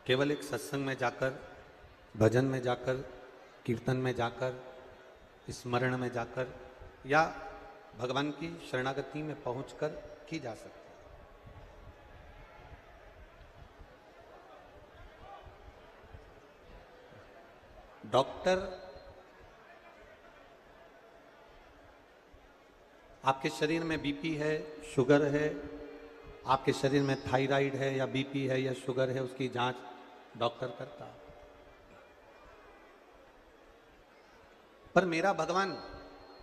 केवल एक सत्संग में जाकर, भजन में जाकर, कीर्तन में जाकर, स्मरण में जाकर या भगवान की शरणागति में पहुंचकर की जा सकती है। डॉक्टर आपके शरीर में बीपी है, शुगर है, आपके शरीर में थायराइड है या बीपी है या शुगर है, उसकी जांच डॉक्टर करता है। पर मेरा भगवान,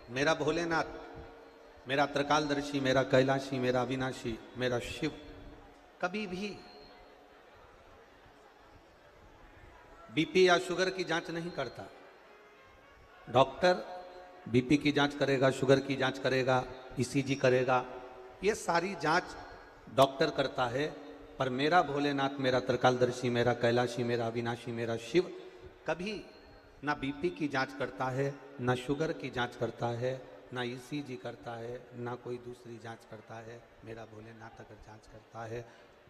मेरा भोलेनाथ, मेरा त्रिकालदर्शी, मेरा कैलाशी, मेरा अविनाशी, मेरा शिव कभी भी बीपी या शुगर की जांच नहीं करता। डॉक्टर बीपी की जांच करेगा, शुगर की जांच करेगा, ईसीजी करेगा, ये सारी जांच डॉक्टर करता है। पर मेरा भोलेनाथ, मेरा त्रिकालदर्शी, मेरा कैलाशी, मेरा अविनाशी, मेरा शिव कभी ना बीपी की जांच करता है, ना शुगर की जांच करता है, ना ईसीजी करता है, ना कोई दूसरी जांच करता है। मेरा भोलेनाथ अगर जांच करता है,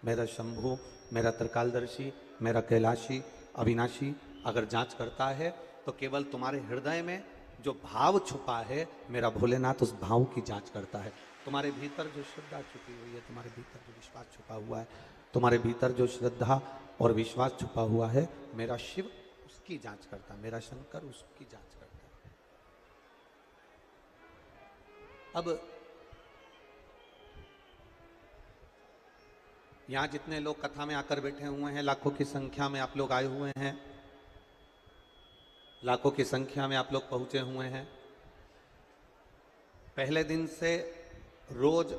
मेरा शंभु, मेरा त्रिकालदर्शी, मेरा कैलाशी, अविनाशी अगर जांच करता है, तो केवल तुम्हारे हृदय में जो भाव छुपा है, मेरा भोलेनाथ उस भाव की जांच करता है। तुम्हारे भीतर जो श्रद्धा छुपी हुई है, तुम्हारे भीतर जो विश्वास छुपा हुआ है, तुम्हारे भीतर जो श्रद्धा और विश्वास छुपा हुआ है, मेरा शिव उसकी जांच करता है, मेरा शंकर उसकी जांच करता है। अब यहां जितने लोग कथा में आकर बैठे हुए हैं, लाखों की संख्या में आप लोग आए हुए हैं, लाखों की संख्या में आप लोग पहुंचे हुए हैं। पहले दिन से रोज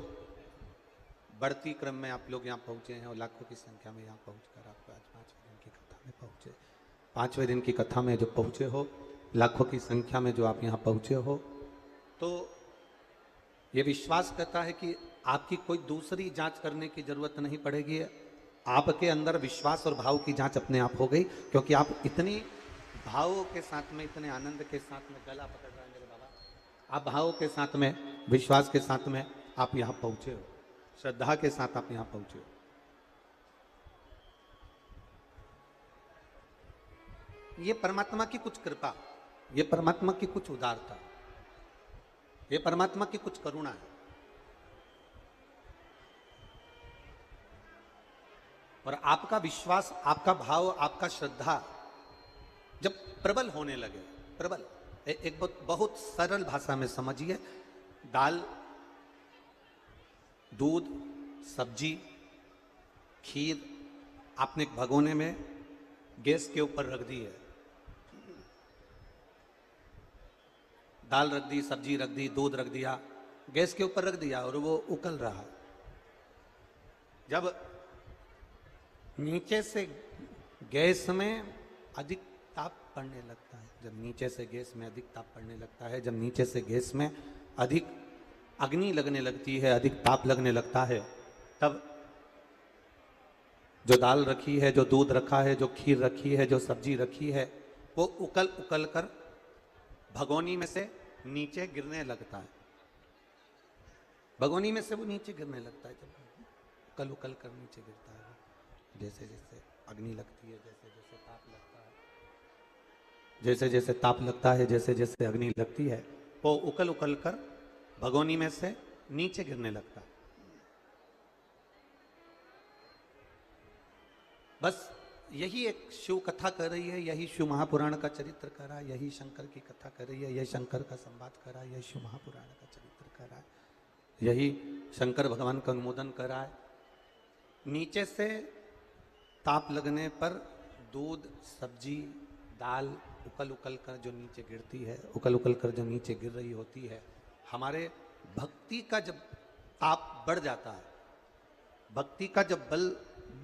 बढ़ती क्रम में आप लोग यहाँ पहुंचे हैं और लाखों की संख्या में यहाँ पहुंचकर आप आज 5वें दिन की कथा में पहुंचे। 5वें दिन की कथा में जो पहुंचे हो, लाखों की संख्या में जो आप यहाँ पहुंचे हो, तो ये विश्वास करता है कि आपकी कोई दूसरी जांच करने की जरूरत नहीं पड़ेगी। आपके अंदर विश्वास और भाव की जांच अपने आप हो गई, क्योंकि आप इतनी भावों के साथ में, इतने आनंद के साथ में, गला पकड़ रहा है मेरे बाबा, आप भावों के साथ में, विश्वास के साथ में आप यहाँ पहुंचे हो, श्रद्धा के साथ आप यहाँ पहुंचे हो। ये परमात्मा की कुछ कृपा, ये परमात्मा की कुछ उदारता, ये परमात्मा की कुछ करुणा है। और आपका विश्वास, आपका भाव, आपका श्रद्धा जब प्रबल होने लगे, प्रबल, एक बहुत सरल भाषा में समझिए, दाल, दूध, सब्जी, खीर आपने एक भगोने में गैस के ऊपर रख दी है, दाल रख दी, सब्जी रख दी, दूध रख दिया, गैस के ऊपर रख दिया और वो उकल रहा। जब नीचे से गैस में अधिक ताप पड़ने लगता है, जब नीचे से गैस में अधिक ताप पड़ने लगता है, जब नीचे से गैस में अधिक अग्नि लगने लगती है, अधिक ताप लगने लगता है, तब जो दाल रखी है, जो दूध रखा है, जो खीर रखी है, जो सब्जी रखी है, वो उकल उकल कर भगोनी में से नीचे गिरने लगता है। भगोनी में से वो नीचे गिरने लगता है, जब उकल उकल कर नीचे गिरता है, जैसे जैसे अग्नि लगती है, जैसे जैसे ताप लगता है, जैसे जैसे ताप लगता है, जैसे जैसे अग्नि लगती है, वो उकल उकल कर भगोनी में से नीचे गिरने लगता है। बस यही एक शिव कथा कर रही है, यही शिव महापुराण का चरित्र कर रहा है, यही शंकर की कथा कर रही है, यही शंकर का संवाद कर रहा है, यही शिव महापुराण का चरित्र कर रहा है, यही शंकर भगवान का अनुमोदन कर रहा है। नीचे से ताप लगने पर दूध, सब्जी, दाल उकल उकल कर जो नीचे गिरती है, उकल उकल कर जो नीचे गिर रही होती है, हमारे भक्ति का जब ताप बढ़ जाता है, भक्ति का जब बल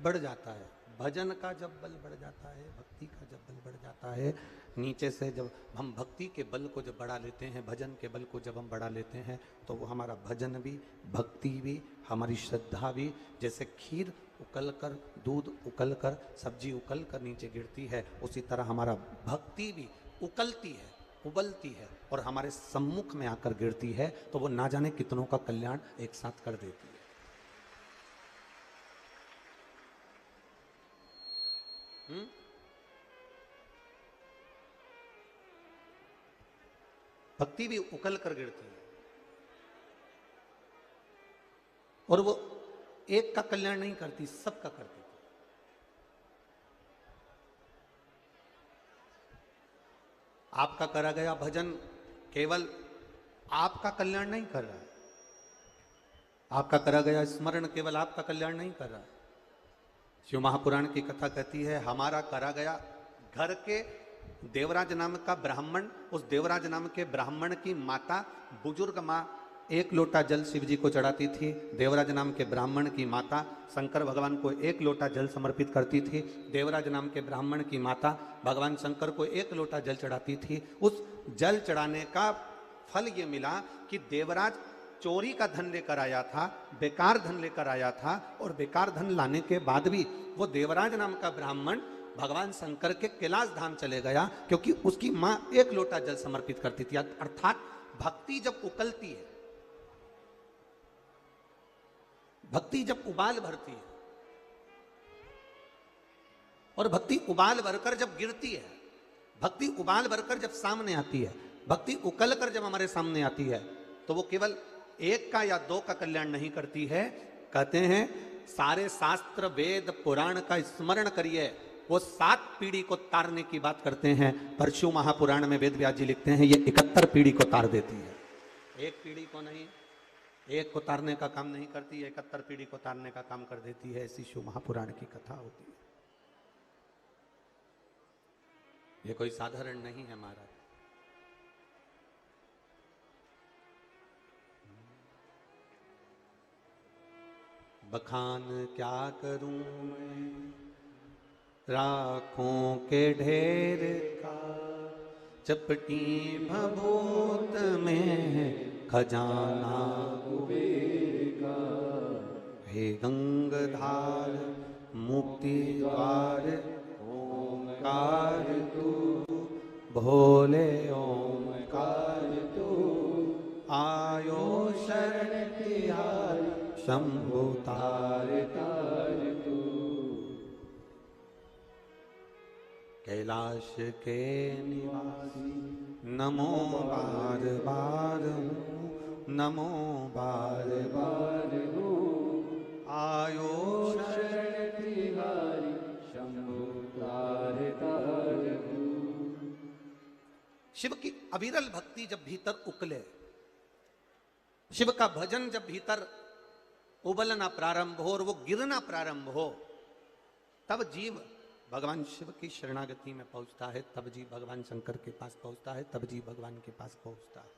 बढ़ जाता है, भजन का जब बल बढ़ जाता है, भक्ति का जब बल बढ़ जाता है, नीचे से जब हम भक्ति के बल को जब बढ़ा लेते हैं, भजन के बल को जब हम बढ़ा लेते हैं, तो वो हमारा भजन भी, भक्ति भी, हमारी श्रद्धा भी, जैसे खीर उकल कर, दूध उकल कर, सब्जी उकल कर नीचे गिरती है, उसी तरह हमारा भक्ति भी उकलती है, उबलती है और हमारे सम्मुख में आकर गिरती है, तो वो ना जाने कितनों का कल्याण एक साथ कर देती है। भक्ति भी उकल कर गिरती है, और वो एक का कल्याण नहीं करती, सबका करती थी। आपका करा गया भजन केवल आपका कल्याण नहीं कर रहा है, आपका करा गया स्मरण केवल आपका कल्याण नहीं कर रहा है। शिव महापुराण की कथा कहती है, हमारा करा गया घर के देवराज नाम का ब्राह्मण, उस देवराज नाम के ब्राह्मण की माता बुजुर्ग माँ 1 लोटा जल शिव जी को चढ़ाती थी। देवराज नाम के ब्राह्मण की माता शंकर भगवान को 1 लोटा जल समर्पित करती थी। देवराज नाम के ब्राह्मण की माता भगवान शंकर को 1 लोटा जल चढ़ाती थी। उस जल चढ़ाने का फल ये मिला कि देवराज चोरी का धन लेकर आया था, बेकार धन लेकर आया था, और बेकार धन लाने के बाद भी वो देवराज नाम का ब्राह्मण भगवान शंकर के कैलाश धाम चले गया, क्योंकि उसकी मां 1 लोटा जल समर्पित करती थी। अर्थात भक्ति जब उकलती है, भक्ति जब उबाल भरती है, और भक्ति उबाल भरकर जब गिरती है, भक्ति उबाल भरकर जब सामने आती है, भक्ति उकल कर जब हमारे सामने आती है, तो वो केवल 1 का या 2 का कल्याण नहीं करती है। कहते हैं सारे शास्त्र वेद पुराण का स्मरण करिए, वो 7 पीढ़ी को तारने की बात करते हैं, पर शिव महापुराण में वेद व्यास जी लिखते हैं ये 71 पीढ़ी को तार देती है। 1 पीढ़ी को नहीं, 1 को तारने का काम नहीं करती, 71 पीढ़ी को तारने का काम कर देती है। ऐसी शिव महापुराण की कथा होती है। ये कोई साधारण नहीं है महाराज। बखान क्या करूं मैं राखों के ढेर का, चपटी भभूत में खजाना कुबेर का। हे गंगाधार मुक्ति द्वार ओंकार तू, भोले ओंकार तू। आयो शरण तिहारी शंभु तार तार तू। कैलाश के निवासी नमो बार बार हूँ, नमो बार बार हूँ। आयो शरण तिहारी शंभु तार तार हूँ। शिव की अविरल भक्ति जब भीतर उकले, शिव का भजन जब भीतर उबलना प्रारंभ हो और वो गिरना प्रारंभ हो, तब जीव भगवान शिव की शरणागति में पहुंचता है, तब जीव भगवान शंकर के पास पहुंचता है, तब जीव भगवान के पास पहुंचता है।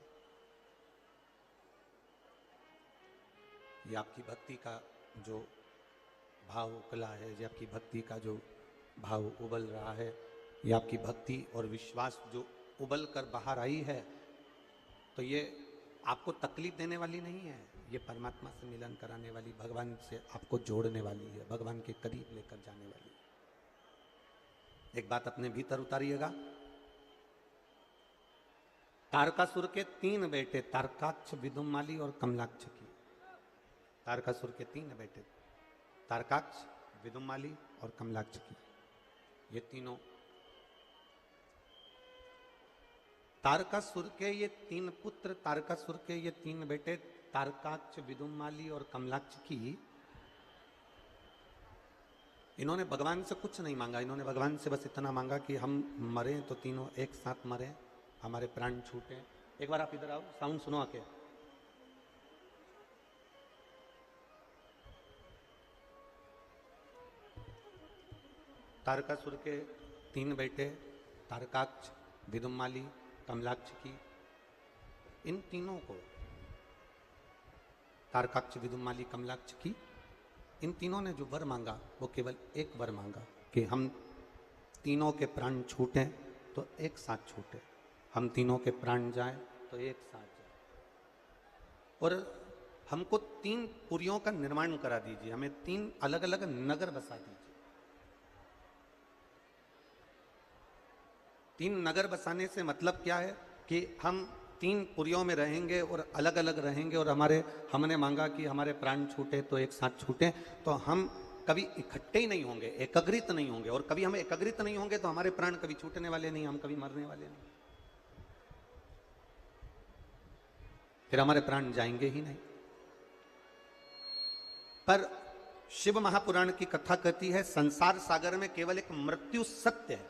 ये आपकी भक्ति का जो भाव उकला है, ये आपकी भक्ति का जो भाव उबल रहा है, ये आपकी भक्ति और विश्वास जो उबल कर बाहर आई है, तो ये आपको तकलीफ देने वाली नहीं है, ये परमात्मा से मिलन कराने वाली, भगवान से आपको जोड़ने वाली है, भगवान के करीब लेकर जाने वाली है। एक बात अपने भीतर उतारिएगा। तारकासुर के 3 बेटे, तारकाक्ष, विदुमाली और कमलाक्ष की। तारकासुर के 3 बेटे, तारकाक्ष, विदुमाली और कमलाक्ष की। ये तीनों तारकासुर के ये 3 पुत्र, तारकासुर के ये 3 बेटे, तारकाक्ष, विदुमाली और कमलाक्ष की, इन्होंने भगवान से कुछ नहीं मांगा। इन्होंने भगवान से बस इतना मांगा कि हम मरें तो तीनों एक साथ मरें, हमारे प्राण छूटें। एक बार आप इधर आओ, साउंड सुनो आके। तारकासुर के 3 बेटे, तारकाक्ष, विदुमाली, कमलाक्ष की, इन तीनों को, तारकाक्ष, विदुमाली, कमलाक्ष की, इन तीनों ने जो वर मांगा वो केवल एक वर मांगा कि हम तीनों के प्राण छूटें तो एक साथ छूटे, हम तीनों के प्राण जाएं तो एक साथ जाए, और हमको 3 पुरियों का निर्माण करा दीजिए, हमें 3 अलग अलग नगर बसा दीजिए। 3 नगर बसाने से मतलब क्या है कि हम 3 पुरियों में रहेंगे और अलग अलग रहेंगे, और हमने मांगा कि हमारे प्राण छूटे तो एक साथ छूटे, तो हम कभी इकट्ठे ही नहीं होंगे, एकाग्रित नहीं होंगे, और कभी हम एकाग्रित नहीं होंगे तो हमारे प्राण कभी छूटने वाले नहीं, हम कभी मरने वाले नहीं, फिर हमारे प्राण जाएंगे ही नहीं। पर शिव महापुराण की कथा कहती है संसार सागर में केवल एक मृत्यु सत्य है।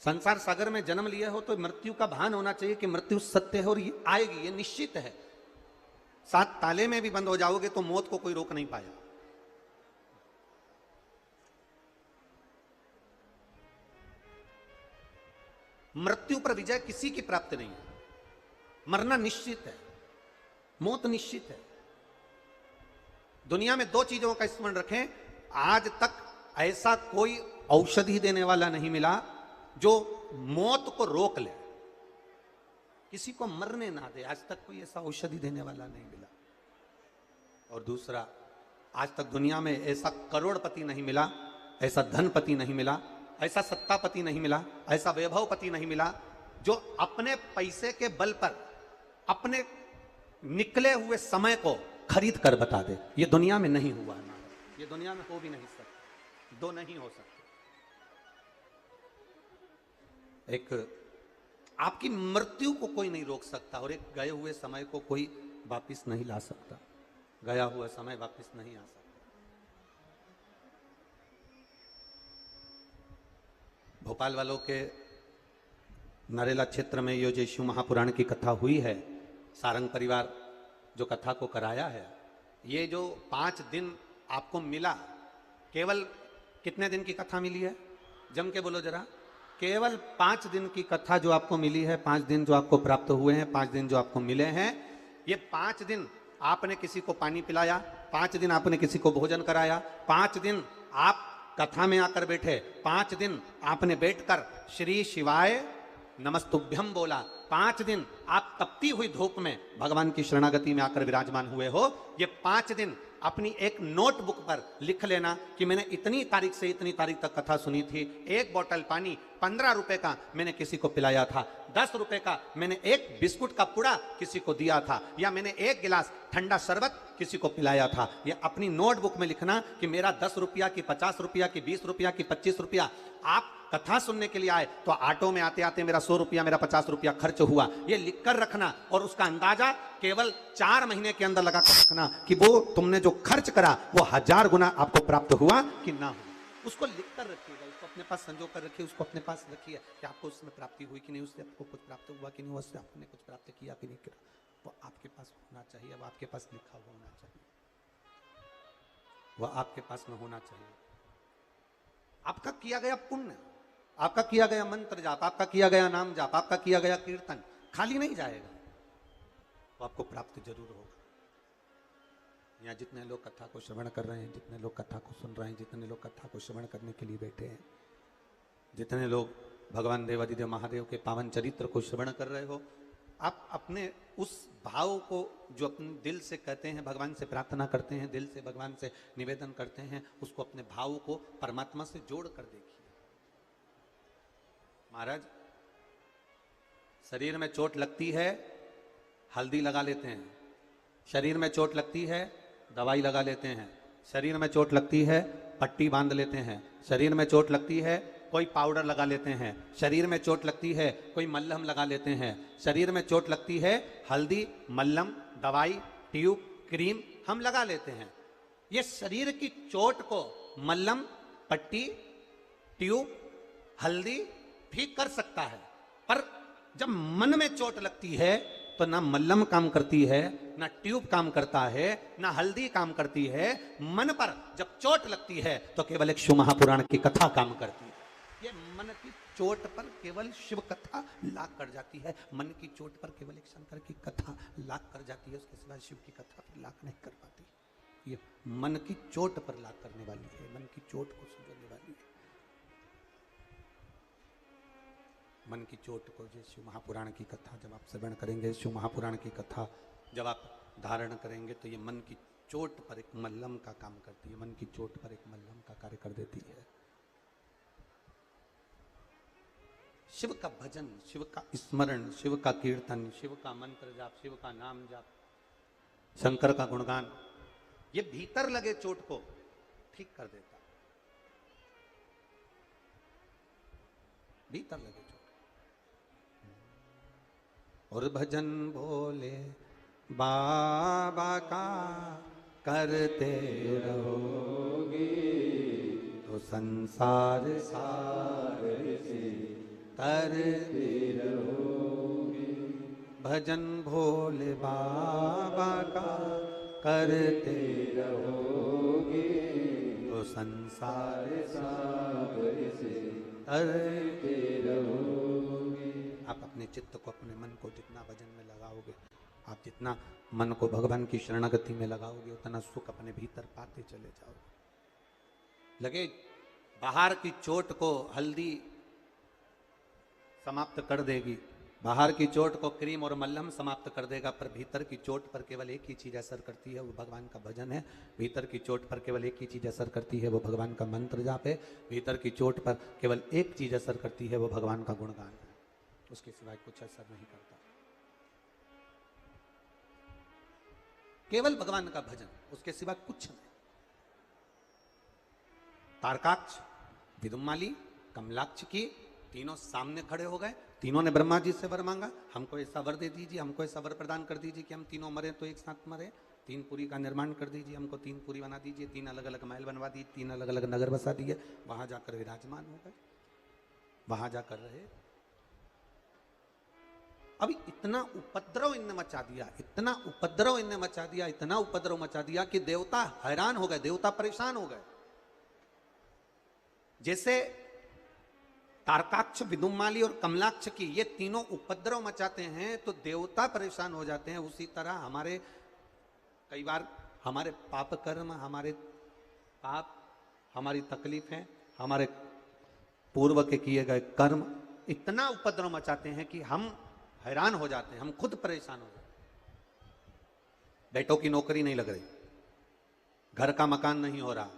संसार सागर में जन्म लिया हो तो मृत्यु का भान होना चाहिए कि मृत्यु सत्य है और ये आएगी, ये निश्चित है। सात ताले में भी बंद हो जाओगे तो मौत को कोई रोक नहीं पाया। मृत्यु पर विजय किसी की प्राप्त नहीं है, मरना निश्चित है, मौत निश्चित है। दुनिया में दो चीजों का स्मरण रखें, आज तक ऐसा कोई औषधि देने वाला नहीं मिला जो मौत को रोक ले, किसी को मरने ना दे। आज तक कोई ऐसा औषधि देने वाला नहीं मिला। और दूसरा, आज तक दुनिया में ऐसा करोड़पति नहीं मिला, ऐसा धनपति नहीं मिला, ऐसा सत्तापति नहीं मिला, ऐसा वैभवपति नहीं मिला जो अपने पैसे के बल पर अपने निकले हुए समय को खरीद कर बता दे। ये दुनिया में नहीं हुआ ना, ये दुनिया में हो भी नहीं सकता, दो नहीं हो सकते। एक आपकी मृत्यु को कोई नहीं रोक सकता और एक गए हुए समय को कोई वापस नहीं ला सकता। गया हुआ समय वापस नहीं आ सकता। भोपाल वालों के नरेला क्षेत्र में ये जो शिव महापुराण की कथा हुई है, सारंग परिवार जो कथा को कराया है, ये जो 5 दिन आपको मिला, केवल कितने दिन की कथा मिली है? जम के बोलो जरा। केवल 5 दिन की कथा जो आपको मिली है, 5 दिन जो आपको प्राप्त हुए हैं, 5 दिन जो आपको मिले हैं, ये 5 दिन आपने किसी को पानी पिलाया, 5 दिन आपने किसी को भोजन कराया, 5 दिन आप कथा में आकर बैठे, 5 दिन आपने बैठकर श्री शिवाय नमस्तुभ्यम बोला, 5 दिन आप तपती हुई धूप में भगवान की शरणागति में आकर विराजमान हुए हो। ये 5 दिन अपनी एक नोटबुक पर लिख लेना कि मैंने इतनी तारीख से इतनी तारीख तक कथा सुनी थी। 1 बोतल पानी 15 रुपए का मैंने किसी को पिलाया था, 10 रुपए का मैंने एक बिस्कुट का पुड़ा किसी को दिया था, या मैंने 1 गिलास ठंडा शरबत किसी को पिलाया था। ये अपनी नोटबुक में लिखना कि मेरा 10 रुपया की, 50 रुपया की, 20 रुपया की, 25 रुपया। आप कथा सुनने के लिए आए तो ऑटो में आते आते मेरा 100 रुपया, मेरा 50 रुपया खर्च हुआ, ये लिखकर रखना। और उसका अंदाजा केवल 4 महीने के अंदर लगा कर रखना कि वो तुमने जो खर्च करा वो 1000 गुना आपको प्राप्त हुआ कि ना हुआ। उसको लिखकर रखिएगा, उसको अपने पास संजो कर रखिए, उसको अपने पास रखिए कि आपको उसमें प्राप्ति हुई कि नहीं, उससे आपको कुछ प्राप्त हुआ कि नहीं, उससे आपने कुछ प्राप्त किया कि नहीं किया। वो आपके पास होना चाहिए, वो आपके पास लिखा हुआ होना चाहिए, वह आपके पास में होना चाहिए। आपका किया गया पुण्य, आपका किया गया मंत्र जाप, आपका किया गया नाम जाप, आपका किया गया कीर्तन खाली नहीं जाएगा, वो आपको प्राप्त जरूर होगा। यहाँ जितने लोग कथा को श्रवण कर रहे हैं, जितने लोग कथा को सुन रहे हैं, जितने लोग कथा को श्रवण करने के लिए बैठे हैं, जितने लोग भगवान देवादिदेव महादेव के पावन चरित्र को श्रवण कर रहे हो, आप अपने उस भाव को जो अपने दिल से कहते हैं, भगवान से प्रार्थना करते हैं, दिल से भगवान से निवेदन करते हैं, उसको अपने भाव को परमात्मा से जोड़ कर देखिए। महाराज, शरीर में चोट लगती है, हल्दी लगा लेते हैं, शरीर में चोट लगती है, दवाई लगा लेते हैं, शरीर में चोट लगती है, पट्टी बांध लेते हैं, शरीर में चोट लगती है, कोई पाउडर लगा लेते हैं, शरीर में चोट लगती है, कोई मल्हम लगा लेते हैं, शरीर में चोट लगती है, हल्दी, मल्हम, दवाई, ट्यूब, क्रीम हम लगा लेते हैं। ये शरीर की चोट को मल्हम, पट्टी, ट्यूब, हल्दी ठीक कर सकता है, पर जब मन में चोट लगती है तो ना मल्लम काम करती है, ना ट्यूब काम करता है, ना हल्दी काम करती है। मन पर जब चोट लगती है तो केवल एक शिव महापुराण की कथा काम करती है। ये मन की चोट पर केवल शिव कथा लाग कर जाती है, मन की चोट पर केवल एक शंकर की कथा लाग कर जाती है, उसके सिवा शिव की कथा पर लाग नहीं कर पाती। ये मन की चोट पर लाग करने वाली है, मन की चोट को सुझाने वाली है। मन की चोट को जो शिव महापुराण की कथा जब आप श्रवण करेंगे, शिव महापुराण की कथा जब आप धारण करेंगे, तो ये मन की चोट पर एक मल्लम का काम करती है, मन की चोट पर एक मल्लम का कार्य कर देती है। शिव का भजन, शिव का स्मरण, शिव का कीर्तन, शिव का मंत्र जाप, शिव का नाम जाप, शंकर का गुणगान, ये भीतर लगे चोट को ठीक कर देता, भीतर लगे चोट। और भजन भोले बाबा का करते रहोगे तो संसार सागर से तरते रहोगे। भजन भोले बाबा का करते रहोगे तो संसार सागर से तरते रहोगे। आप अपने चित्त को, अपने मन को जितना भजन में लगाओगे, आप जितना मन को भगवान की शरणागति में लगाओगे, उतना सुख अपने भीतर पाते चले जाओगे। लगे बाहर की चोट को हल्दी समाप्त कर देगी, बाहर की चोट को क्रीम और मल्लम समाप्त कर देगा, पर भीतर की चोट पर केवल एक ही चीज असर करती है, वो भगवान का भजन है। भीतर की चोट पर केवल एक ही चीज असर करती है, वो भगवान का मंत्र जाप है। भीतर की चोट पर केवल एक चीज असर करती है, वो भगवान का गुणगान है। उसके सिवाय कुछ असर नहीं करता। केवल भगवान का भजन, उसके सिवा कुछ नहीं। तारकाक्ष, विदुमाली, कमलाक्ष की तीनों सामने खड़े हो गए। तीनों ने ब्रह्मा जी से वर मांगा, हमको ऐसा वर दे दीजिए, हमको ऐसा वर प्रदान कर दीजिए कि हम तीनों मरे तो एक साथ मरे। 3 पुरी का निर्माण कर दीजिए, हमको 3 पुरी बना दीजिए, 3 अलग अलग महल बनवा दीजिए, 3 अलग अलग नगर बसा दिए। वहां जाकर विराजमान हो गए, वहां जाकर रहे। अभी इतना उपद्रव इनने मचा दिया, इतना उपद्रव इनने मचा दिया, इतना उपद्रव मचा दिया कि देवता हैरान हो गए, देवता परेशान हो गए। जैसे तारकाक्ष, विदुमाली और कमलाक्ष की ये तीनों उपद्रव मचाते हैं तो देवता परेशान हो जाते हैं, उसी तरह हमारे कई बार हमारे पाप कर्म, हमारे पाप, हमारी तकलीफें, हमारे पूर्व के किए गए कर्म इतना उपद्रव मचाते हैं कि हम हैरान हो जाते हैं, हम खुद परेशान हो जाते हैं। बेटों की नौकरी नहीं लग रही, घर का मकान नहीं हो रहा,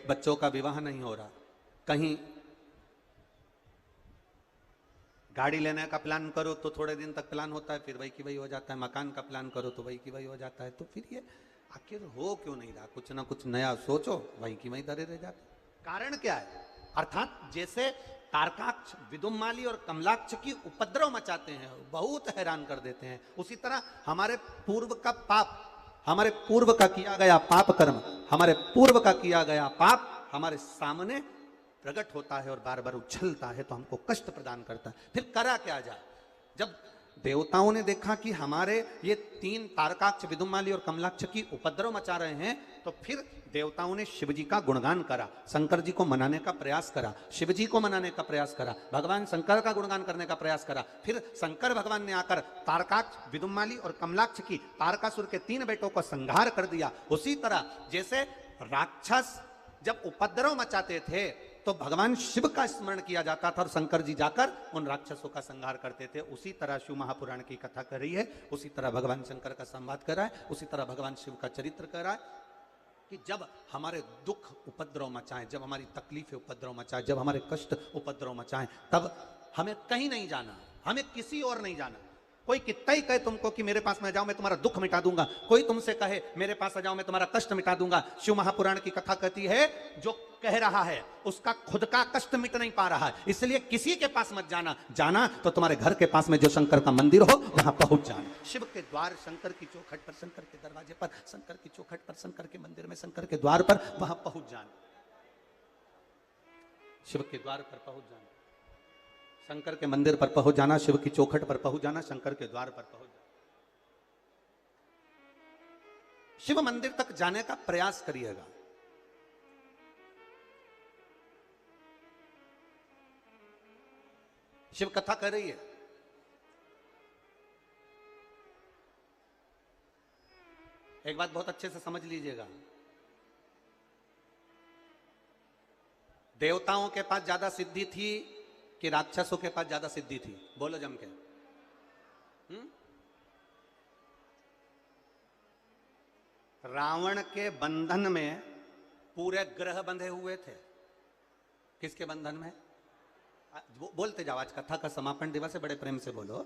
बच्चों का विवाह नहीं हो रहा, कहीं गाड़ी लेने का प्लान करो तो थोड़े दिन तक प्लान होता है, फिर वही की वही हो जाता है। मकान का प्लान करो तो वही की वही हो जाता है। तो फिर ये आखिर हो क्यों नहीं रहा? कुछ ना कुछ नया सोचो, वही की वही धरे रह जाते। कारण क्या है? अर्थात जैसे तारकाक्ष, विदुमाली और कमलाक्ष की उपद्रव मचाते हैं, बहुत हैरान कर देते हैं, उसी तरह हमारे पूर्व का पाप, हमारे पूर्व का किया गया पाप कर्म, हमारे पूर्व का किया गया पाप हमारे सामने प्रकट होता है और बार बार उछलता है तो हमको कष्ट प्रदान करता है। फिर करा क्या जाए? जब देवताओं ने देखा कि हमारे ये 3 तारकाक्ष, विदुमाली और कमलाक्ष की उपद्रव मचा रहे हैं, तो फिर देवताओं ने शिव जी का गुणगान करा, शंकर जी को मनाने का प्रयास करा, शिव जी को मनाने का प्रयास करा, भगवान शंकर का गुणगान करने का प्रयास करा। फिर शंकर भगवान ने आकर तारकाक्ष, विदुमाली और कमलाक्ष की, तारकासुर के 3 बेटों को संहार कर दिया। उसी तरह जैसे राक्षस जब उपद्रव मचाते थे तो भगवान शिव का स्मरण किया जाता था और शंकर जी जाकर उन राक्षसों का संहार करते थे। उसी तरह शिव महापुराण की कथा कर रही है, उसी तरह भगवान शंकर का संवाद कर रहा है, उसी तरह भगवान शिव का चरित्र कर रहा है कि जब हमारे दुख उपद्रव मचाएं, जब हमारी तकलीफें उपद्रव मचाएं, जब हमारे कष्ट उपद्रव मचाएं, तब हमें कहीं नहीं जाना, हमें किसी और नहीं जाना। कोई कितना ही कहे तुमको कि मेरे पास में जाओ मैं तुम्हारा दुख मिटा दूंगा, कोई तुमसे कहे मेरे पास आ जाओ मैं तुम्हारा कष्ट मिटा दूंगा, शिव महापुराण की कथा कहती है जो कह रहा है उसका खुद का कष्ट मिट नहीं पा रहा है, इसलिए किसी के पास मत जाना। जाना तो तुम्हारे घर के पास में जो शंकर का मंदिर हो वहां पहुंच जाना। शिव के द्वार, शंकर की चौखट पर, शंकर के दरवाजे पर, शंकर की चौखट पर, शंकर के मंदिर में, शंकर के द्वार पर, वहां पहुंच जाना। शिव के द्वार पर पहुंच जाना, शंकर के मंदिर पर पहुंच जाना, शिव की चौखट पर पहुंच जाना, शंकर के द्वार पर पहुंच जाना। शिव मंदिर तक जाने का प्रयास करिएगा। शिव कथा कर रही है, एक बात बहुत अच्छे से समझ लीजिएगा, देवताओं के पास ज्यादा सिद्धि थी कि राक्षसों के पास ज्यादा सिद्धि थी? बोलो जम के। रावण के बंधन में पूरे ग्रह बंधे हुए थे। किसके बंधन में? बोलते जाओ, आज कथा का समापन दिवस है, बड़े प्रेम से बोलो।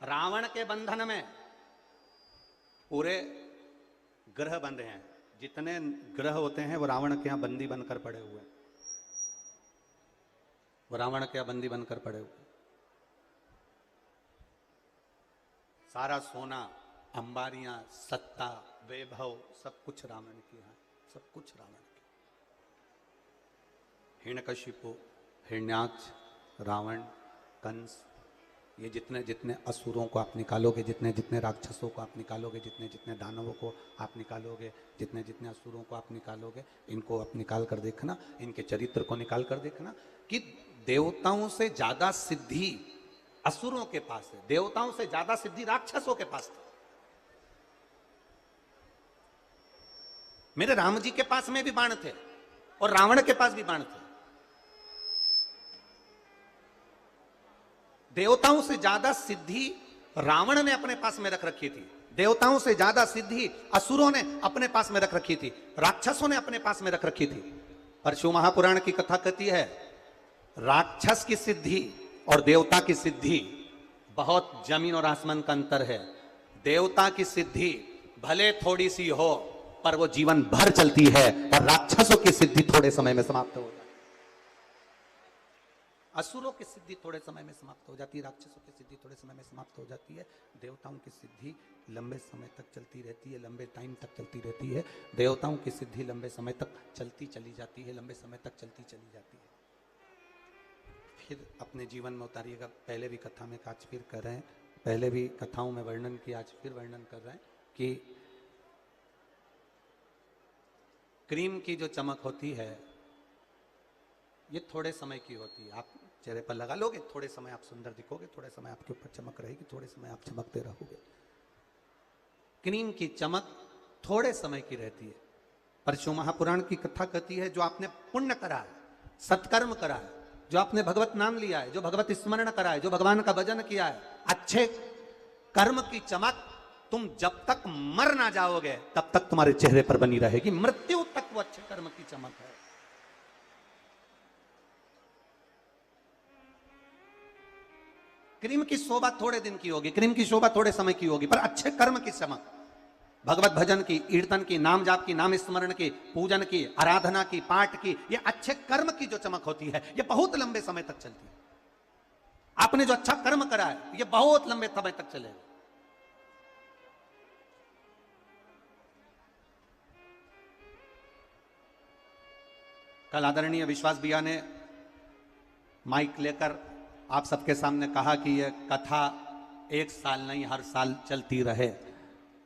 रावण के बंधन में पूरे ग्रह बंधे हैं, जितने ग्रह होते हैं वो रावण के यहाँ बंदी बनकर पड़े हुए हैं, वो रावण के यहाँ बंदी बनकर पड़े हुए। सारा सोना, अंबारियां, सत्ता, वैभव सब कुछ रावण की है, सब कुछ रावण की। हिरण्यकशिपु, हिरण्याक्ष, रावण, कंस, ये जितने जितने असुरों को आप निकालोगे, जितने जितने राक्षसों को आप निकालोगे, जितने जितने दानवों को आप निकालोगे, जितने जितने असुरों को आप निकालोगे, इनको आप निकाल कर देखना, इनके चरित्र को निकाल कर देखना कि देवताओं से ज्यादा सिद्धि असुरों के पास है, देवताओं से ज्यादा सिद्धि राक्षसों के पास थी। मेरे राम जी के पास में भी बाण थे और रावण के पास भी बाण थे। देवताओं से ज्यादा सिद्धि रावण ने अपने पास में रख रखी थी, देवताओं से ज्यादा सिद्धि असुरों ने अपने पास में रख रखी थी, राक्षसों ने अपने पास में रख रखी थी। पर शिव महापुराण की कथा कहती है राक्षस की सिद्धि और देवता की सिद्धि बहुत जमीन और आसमान का अंतर है। देवता की सिद्धि भले थोड़ी सी हो पर वो जीवन भर चलती है, और राक्षसों की सिद्धि थोड़े समय में समाप्त हो जाती है। असुरों की सिद्धि थोड़े समय में समाप्त हो जाती है, राक्षसों की सिद्धि थोड़े समय में समाप्त हो जाती है। देवताओं की सिद्धि लंबे समय तक चलती रहती है, लंबे टाइम तक चलती रहती है। देवताओं की सिद्धि लंबे समय तक चलती चली जाती है, लंबे समय तक चलती चली जाती है। फिर अपने जीवन में उतारिएगा। पहले भी कथा में आज फिर कर रहे हैं, पहले भी कथाओं में वर्णन किया, आज फिर वर्णन कर रहे हैं कि क्रीम की जो चमक होती है ये थोड़े समय की होती है। आप चेहरे पर लगा लोगे, थोड़े समय आप सुंदर दिखोगे, थोड़े समय आपके ऊपर चमक रहेगी, थोड़े समय आप चमकते रहोगे। क्रीम की चमक थोड़े समय की रहती है। पर शिव महापुराण की कथा कहती है जो आपने पुण्य करा है, सत्कर्म करा है, जो आपने भगवत नाम लिया है, जो भगवत स्मरण करा है, जो भगवान का भजन किया है, अच्छे कर्म की चमक तुम जब तक मर ना जाओगे तब तक तुम्हारे चेहरे पर बनी रहेगी, मृत्यु तक वो अच्छे कर्म की चमक है। क्रीम की शोभा थोड़े दिन की होगी, क्रीम की शोभा थोड़े समय की होगी, पर अच्छे कर्म की चमक, भगवत भजन की, कीर्तन की, नाम जाप की, नाम स्मरण की, पूजन की, आराधना की, पाठ की, ये अच्छे कर्म की जो चमक होती है ये बहुत लंबे समय तक चलती है। आपने जो अच्छा कर्म करा है ये बहुत लंबे समय तक चलेगा। कल आदरणीय विश्वास भैया ने माइक लेकर आप सबके सामने कहा कि यह कथा एक साल नहीं हर साल चलती रहे,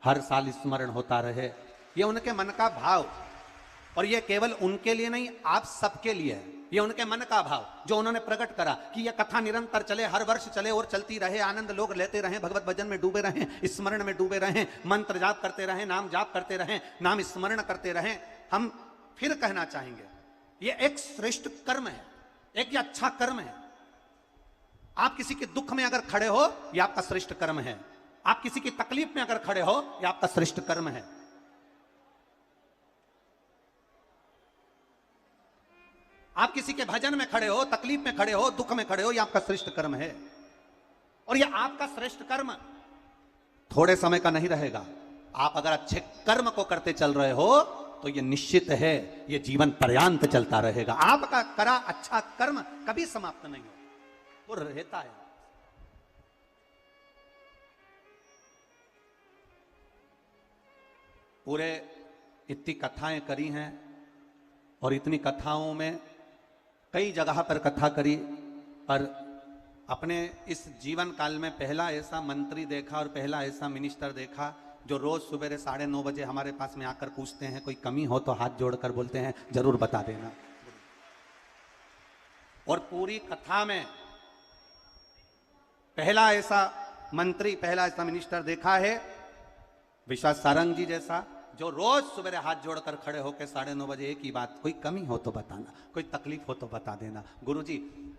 हर साल स्मरण होता रहे। ये उनके मन का भाव, और ये केवल उनके लिए नहीं आप सबके लिए है। ये उनके मन का भाव जो उन्होंने प्रकट करा कि यह कथा निरंतर चले, हर वर्ष चले और चलती रहे, आनंद लोग लेते रहें, भगवत भजन में डूबे रहें, स्मरण में डूबे रहें, मंत्र जाप करते रहें, नाम जाप करते रहें, नाम स्मरण करते रहें। हम फिर कहना चाहेंगे ये एक श्रेष्ठ कर्म है, एक ये अच्छा कर्म है। आप किसी के दुख में अगर खड़े हो यह आपका श्रेष्ठ कर्म है, आप किसी की तकलीफ में अगर खड़े हो यह आपका श्रेष्ठ कर्म है। आप किसी के भजन में खड़े हो, तकलीफ में खड़े हो, दुख में खड़े हो, यह आपका श्रेष्ठ कर्म है। और यह आपका श्रेष्ठ कर्म थोड़े समय का नहीं रहेगा। आप अगर अच्छे कर्म को करते चल रहे हो तो यह निश्चित है यह जीवन पर्यंत चलता रहेगा। आपका करा अच्छा कर्म कभी समाप्त नहीं हो, वो रहता है। पूरे इतनी कथाएं करी हैं और इतनी कथाओं में कई जगह पर कथा करी, पर अपने इस जीवन काल में पहला ऐसा मंत्री देखा और पहला ऐसा मिनिस्टर देखा जो रोज सुबह 9:30 बजे हमारे पास में आकर पूछते हैं कोई कमी हो तो हाथ जोड़कर बोलते हैं जरूर बता देना। और पूरी कथा में पहला ऐसा मंत्री, पहला ऐसा मिनिस्टर देखा है विश्वास सारंग जी जैसा, जो रोज सुबह हाथ जोड़कर खड़े होकर 9:30 बजे एक ही बात, कोई कमी हो तो बताना, कोई तकलीफ हो तो बता देना गुरुजी।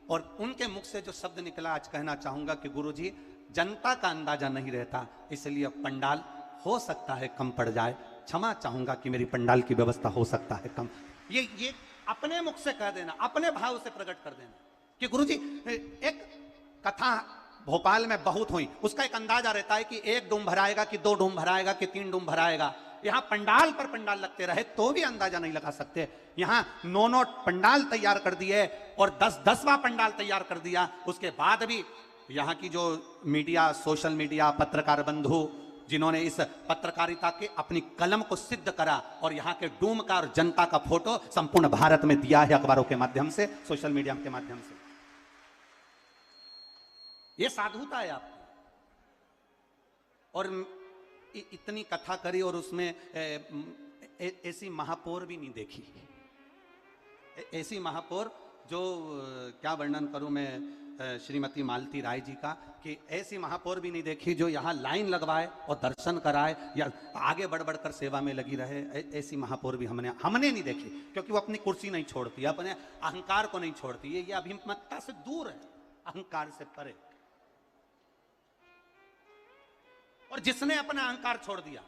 और उनके मुख से जो शब्द निकला आज कहना चाहूंगा कि गुरुजी जनता का अंदाजा नहीं रहता, इसलिए पंडाल हो सकता है कम पड़ जाए, क्षमा चाहूंगा कि मेरी पंडाल की व्यवस्था हो सकता है कम। ये अपने मुख से कह देना, अपने भाव से प्रकट कर देना कि गुरुजी एक कथा भोपाल में बहुत हुई, उसका एक अंदाजा रहता है कि 1 डूम भराएगा कि 2 डूम भराएगा कि 3 डूम भराएगा, यहां पंडाल पर पंडाल लगते रहे तो भी अंदाजा नहीं लगा सकते। यहां 9 पंडाल तैयार कर दिए और 10वां पंडाल तैयार कर दिया, उसके बाद भी यहां की जो मीडिया, सोशल मीडिया, पत्रकार बंधु जिन्होंने इस पत्रकारिता के अपनी कलम को सिद्ध करा और यहां के डूम का और जनता का फोटो संपूर्ण भारत में दिया है, अखबारों के माध्यम से, सोशल मीडिया के माध्यम से। यह साधुता है आपकी। और इतनी कथा करी और उसमें ऐसी महापौर भी नहीं देखी, ऐसी महापौर जो क्या वर्णन करूं मैं श्रीमती मालती राय जी का, कि ऐसी महापौर भी नहीं देखी जो यहाँ लाइन लगवाए और दर्शन कराए या आगे बढ़ बढ़कर सेवा में लगी रहे। ऐसी महापौर भी हमने नहीं देखी, क्योंकि वो अपनी कुर्सी नहीं छोड़ती, अपने अहंकार को नहीं छोड़ती। ये अभिमतता से दूर है, अहंकार से परे। और जिसने अपना अहंकार छोड़ दिया,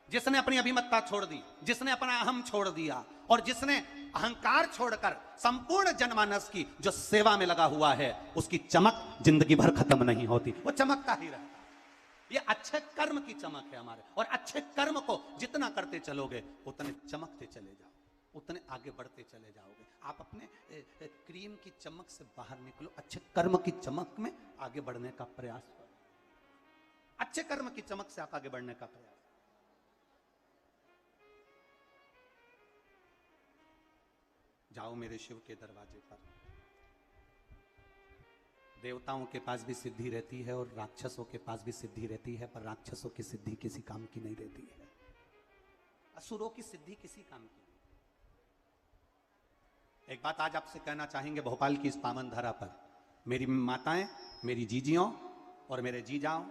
जिसने अपनी अभिमतता छोड़ दी, जिसने अपना अहम छोड़ दिया और जिसने अहंकार छोड़कर संपूर्ण जनमानस की जो सेवा में लगा हुआ है, उसकी चमक जिंदगी भर खत्म नहीं होती, वो चमकता ही रहता। ये अच्छे कर्म की चमक है हमारे, और अच्छे कर्म को जितना करते चलोगे उतने चमकते चले जाओ, उतने आगे बढ़ते चले जाओगे। आप अपने क्रीम की चमक से बाहर निकलो, अच्छे कर्म की चमक में आगे बढ़ने का प्रयास करो, अच्छे कर्म की चमक से आप आगे बढ़ने का प्रयास। जाओ मेरे शिव के दरवाजे पर। देवताओं के पास भी सिद्धि रहती है और राक्षसों के पास भी सिद्धि रहती है, पर राक्षसों की सिद्धि किसी काम की नहीं रहती है, असुरों की सिद्धि किसी काम की नहीं। एक बात आज आपसे कहना चाहेंगे भोपाल की इस पावन धरा पर, मेरी माताएं, मेरी जीजियों और मेरे जीजाओं,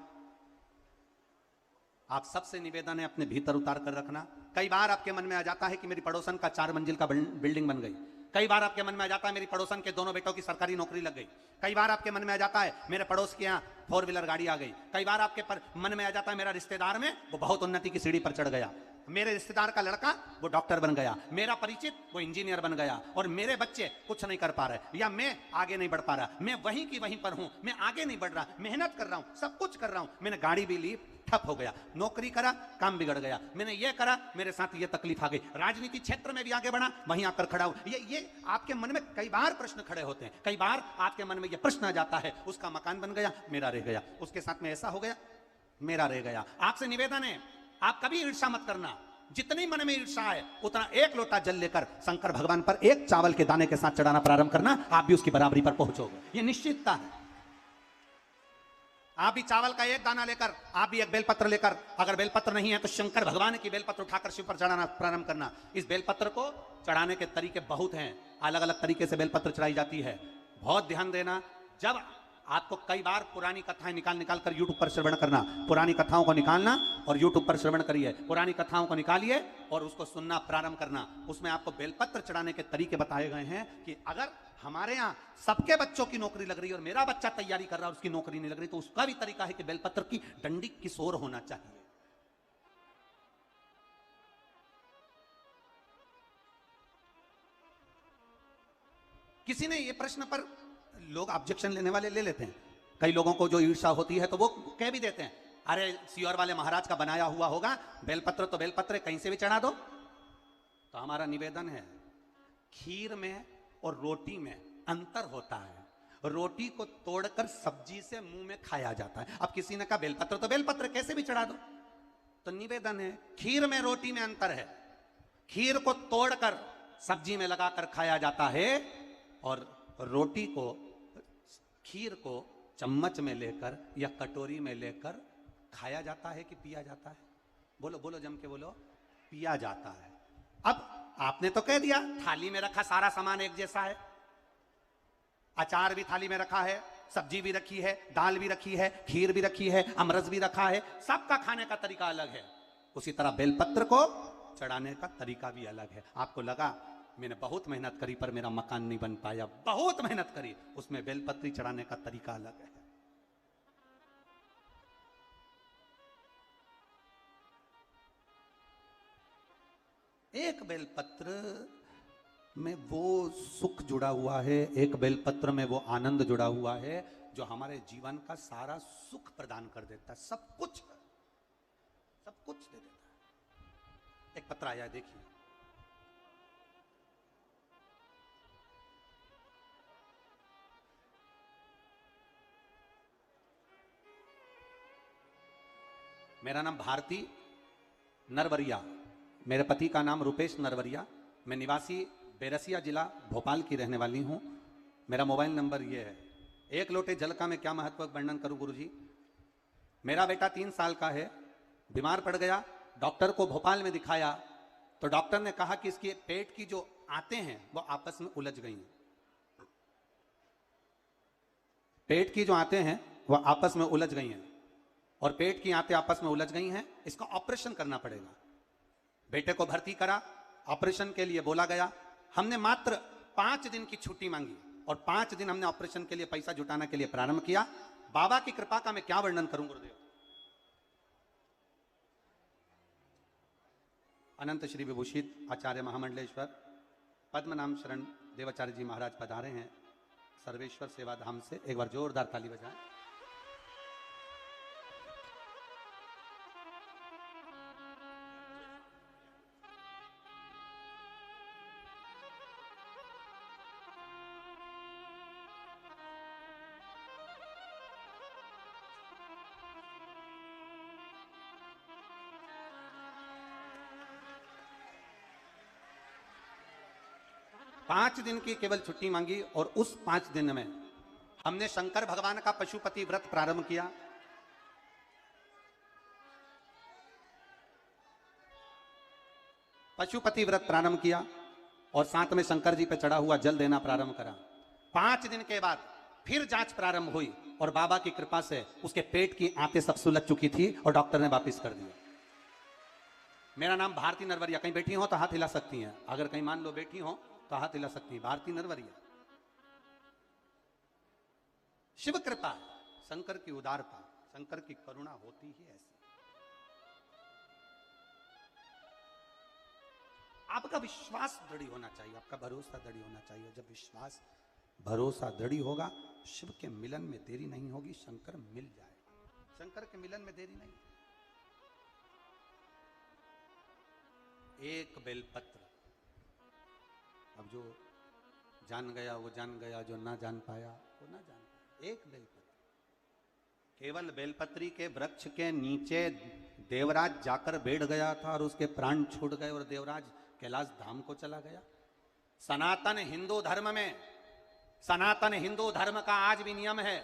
आप सबसे निवेदन है अपने भीतर उतार कर रखना। कई बार आपके मन में आ जाता है कि मेरी पड़ोसन का 4 मंजिल का बिल्डिंग बन गई, कई बार आपके मन में आ जाता है मेरी पड़ोसन के दोनों बेटों की सरकारी नौकरी लग गई, कई बार आपके मन में आ जाता है मेरे पड़ोस के यहाँ 4 व्हीलर गाड़ी आ गई, कई बार आपके मन में आ जाता है मेरा रिश्तेदार में वो बहुत उन्नति की सीढ़ी पर चढ़ गया, मेरे रिश्तेदार का लड़का वो डॉक्टर बन गया, मेरा परिचित वो इंजीनियर बन गया, और मेरे बच्चे कुछ नहीं कर पा रहे, या मैं आगे नहीं बढ़ पा रहा, मैं वहीं की वहीं पर हूं, मैं आगे नहीं बढ़ रहा, मेहनत कर रहा हूं, सब कुछ कर रहा हूं, मैंने गाड़ी भी ली, ठप हो गया, नौकरी करा, काम बिगड़ गया, मैंने ये करा, मेरे साथ ये तकलीफ आ गई, राजनीति क्षेत्र में भी आगे बढ़ा, वहीं आकर खड़ा हूं। ये आपके मन में कई बार प्रश्न खड़े होते हैं, कई बार आपके मन में ये प्रश्न आ जाता है, उसका मकान बन गया, मेरा रह गया, उसके साथ में ऐसा हो गया, मेरा रह गया। आपसे निवेदन है, आप कभी ईर्ष्या मत करना, जितनी मन में ईर्ष्या है उतना 1 लोटा जल लेकर शंकर भगवान पर 1 चावल के दाने के साथ चढ़ाना प्रारंभ करना, आप भी उसकी बराबरी पर पहुंचोगे, ये निश्चितता है। आप भी चावल का 1 दाना लेकर, आप भी 1 बेलपत्र लेकर, अगर बेलपत्र नहीं है तो शंकर भगवान की बेलपत्र उठाकर शिव पर चढ़ाना प्रारंभ करना। इस बेलपत्र को चढ़ाने के तरीके बहुत हैं, अलग अलग तरीके से बेलपत्र चढ़ाई जाती है, बहुत ध्यान देना। जब आपको कई बार पुरानी कथाएं निकाल कर यूट्यूब पर श्रवण करना, पुरानी कथाओं को निकालना और यूट्यूब पर श्रवण करिए, पुरानी कथाओं को निकालिए और उसको सुनना प्रारंभ करना। उसमें आपको बेलपत्र चढ़ाने के तरीके बताए गए हैं कि अगर हमारे यहाँ सबके बच्चों की नौकरी लग रही है और मेरा बच्चा तैयारी कर रहा है, उसकी नौकरी नहीं लग रही, तो उसका भी तरीका है कि बेलपत्र की डंडी किशोर होना चाहिए। किसी ने ये प्रश्न पर लोग ऑब्जेक्शन लेने वाले ले लेते हैं, कई लोगों को जो ईर्ष्या होती है तो वो कह भी देते हैं, अरे सियोर वाले महाराज का बनाया हुआ होगा, बेलपत्र तो बेलपत्र कहीं से भी चढ़ा दो। तो हमारा निवेदन है, खीर में और रोटी में अंतर होता है, रोटी को तोड़कर सब्जी से मुंह में खाया जाता है। अब किसी ने कहा बेलपत्र तो बेलपत्र कैसे भी चढ़ा दो, तो निवेदन है, खीर में रोटी में अंतर है, खीर को तोड़कर सब्जी में लगाकर खाया जाता है और रोटी को, खीर को चम्मच में लेकर या कटोरी में लेकर खाया जाता है कि पिया जाता है? बोलो बोलो, जम के बोलो, पिया जाता है। अब आपने तो कह दिया थाली में रखा सारा सामान एक जैसा है, अचार भी थाली में रखा है, सब्जी भी रखी है, दाल भी रखी है, खीर भी रखी है, अमरस भी रखा है, सबका खाने का तरीका अलग है। उसी तरह बेलपत्र को चढ़ाने का तरीका भी अलग है। आपको लगा मैंने बहुत मेहनत करी पर मेरा मकान नहीं बन पाया, बहुत मेहनत करी, उसमें बेलपत्री चढ़ाने का तरीका अलग है। एक बेलपत्र में वो सुख जुड़ा हुआ है, एक बेलपत्र में वो आनंद जुड़ा हुआ है जो हमारे जीवन का सारा सुख प्रदान कर देता है, सब कुछ दे देता है। एक पत्र आया है, देखिए। मेरा नाम भारती नरवरिया, मेरे पति का नाम रुपेश नरवरिया, मैं निवासी बेरसिया जिला भोपाल की रहने वाली हूं। मेरा मोबाइल नंबर यह है। एक लोटे जल का मैं क्या महत्व वर्णन करूं गुरुजी। मेरा बेटा 3 साल का है, बीमार पड़ गया, डॉक्टर को भोपाल में दिखाया तो डॉक्टर ने कहा कि इसके पेट की जो आंतें हैं वो आपस में उलझ गई हैं। पेट की जो आंतें हैं वो आपस में उलझ गई हैं और पेट की आंतें आपस में उलझ गई हैं, इसका ऑपरेशन करना पड़ेगा। बेटे को भर्ती करा, ऑपरेशन के लिए बोला गया। हमने मात्र 5 दिन की छुट्टी मांगी और 5 दिन हमने ऑपरेशन के लिए पैसा जुटाने के लिए प्रारंभ किया। बाबा की कृपा का मैं क्या वर्णन करूं गुरुदेव। अनंत श्री विभूषित आचार्य महामंडलेश्वर पद्मनाम शरण देवाचार्य जी महाराज पधारे हैं सर्वेश्वर सेवा धाम से। एक बार जोरदार ताली बजाएं। पांच दिन की केवल छुट्टी मांगी और उस 5 दिन में हमने शंकर भगवान का पशुपति व्रत प्रारंभ किया। पशुपति व्रत प्रारंभ किया और साथ में शंकर जी पे चढ़ा हुआ जल देना प्रारंभ करा। 5 दिन के बाद फिर जांच प्रारंभ हुई और बाबा की कृपा से उसके पेट की आंतें सब सुलझ चुकी थी और डॉक्टर ने वापिस कर दिया। मेरा नाम भारती नरवरिया। कहीं बैठी हो तो हाथ हिला सकती हैं, अगर कहीं मान लो बैठी हो तो हाथ हिला सकती है। भारती नरवरिया। शिव कृपा, शंकर की उदारता, शंकर की करुणा होती ही ऐसी। आपका विश्वास दृढ़ होना चाहिए, आपका भरोसा दृढ़ होना चाहिए। जब विश्वास भरोसा दृढ़ होगा, शिव के मिलन में देरी नहीं होगी, शंकर मिल जाएगा। शंकर के मिलन में देरी नहीं। एक बेलपत्र, अब जो जान गया वो जान गया, जो ना जान पाया वो ना जान पाया। एक बेलपत्र, केवल बेलपत्री के वृक्ष के नीचे देवराज जाकर बैठ गया था और उसके प्राण छूट गए और देवराज कैलाश धाम को चला गया। सनातन हिंदू धर्म में, सनातन हिंदू धर्म का आज भी नियम है,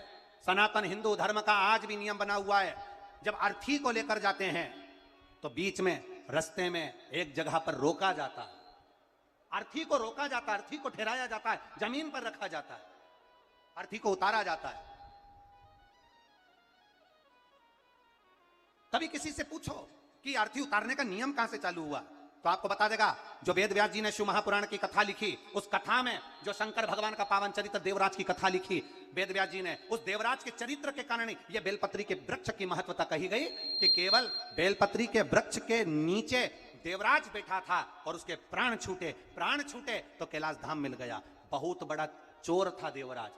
सनातन हिंदू धर्म का आज भी नियम बना हुआ है। जब अर्थी को लेकर जाते हैं तो बीच में रास्ते में एक जगह पर रोका जाता है, अर्थी को रोका जाता है, अर्थी को ठहराया जाता है, जमीन पर रखा जाता है, अर्थी को उतारा जाता है। कभी किसी से पूछो कि अर्थी उतारने का नियम कहां से चालू हुआ, तो आपको बता देगा जो वेद व्यास जी ने शिव महापुराण की कथा लिखी, उस कथा में जो शंकर भगवान का पावन चरित्र देवराज की कथा लिखी वेद व्यास जी ने, उस देवराज के चरित्र के कारण यह बेलपत्री के वृक्ष की महत्वता कही गई कि केवल बेलपत्री के वृक्ष के नीचे देवराज बैठा था और उसके प्राण छूटे तो कैलाश धाम मिल गया। बहुत बड़ा चोर था देवराज,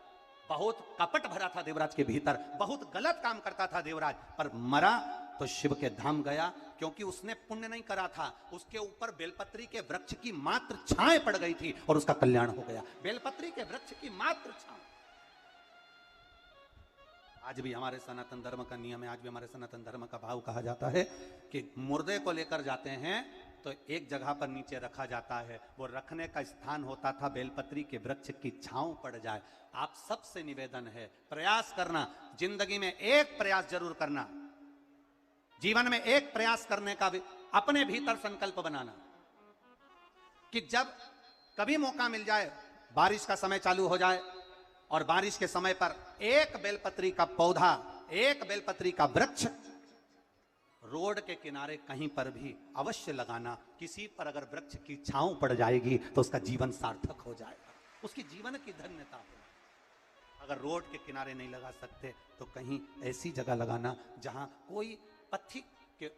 बहुत कपट भरा था देवराज के भीतर, बहुत गलत काम करता था देवराज, पर मरा तो शिव के धाम गया क्योंकि उसने पुण्य नहीं करा था। उसके ऊपर बेलपत्री के वृक्ष की मात्र छाएं पड़ गई थी और उसका कल्याण हो गया। बेलपत्री के वृक्ष की मात्र छाएं। आज भी हमारे सनातन धर्म का नियम है, आज भी हमारे सनातन धर्म का भाव कहा जाता है कि मुर्दे को लेकर जाते हैं तो एक जगह पर नीचे रखा जाता है, वो रखने का स्थान होता था बेलपत्री के वृक्ष की छांव पड़ जाए। आप सबसे निवेदन है, प्रयास करना, जिंदगी में एक प्रयास जरूर करना, जीवन में एक प्रयास करने का भी अपने भीतर संकल्प बनाना कि जब कभी मौका मिल जाए, बारिश का समय चालू हो जाए और बारिश के समय पर एक बेलपत्री का पौधा, एक बेलपत्री का वृक्ष रोड के किनारे कहीं पर भी अवश्य लगाना। किसी पर अगर वृक्ष की छांव पड़ जाएगी तो उसका जीवन सार्थक हो जाएगा, उसकी जीवन की धन्यता होगी। अगर रोड के किनारे नहीं लगा सकते तो कहीं ऐसी जगह लगाना जहां कोई पथिक के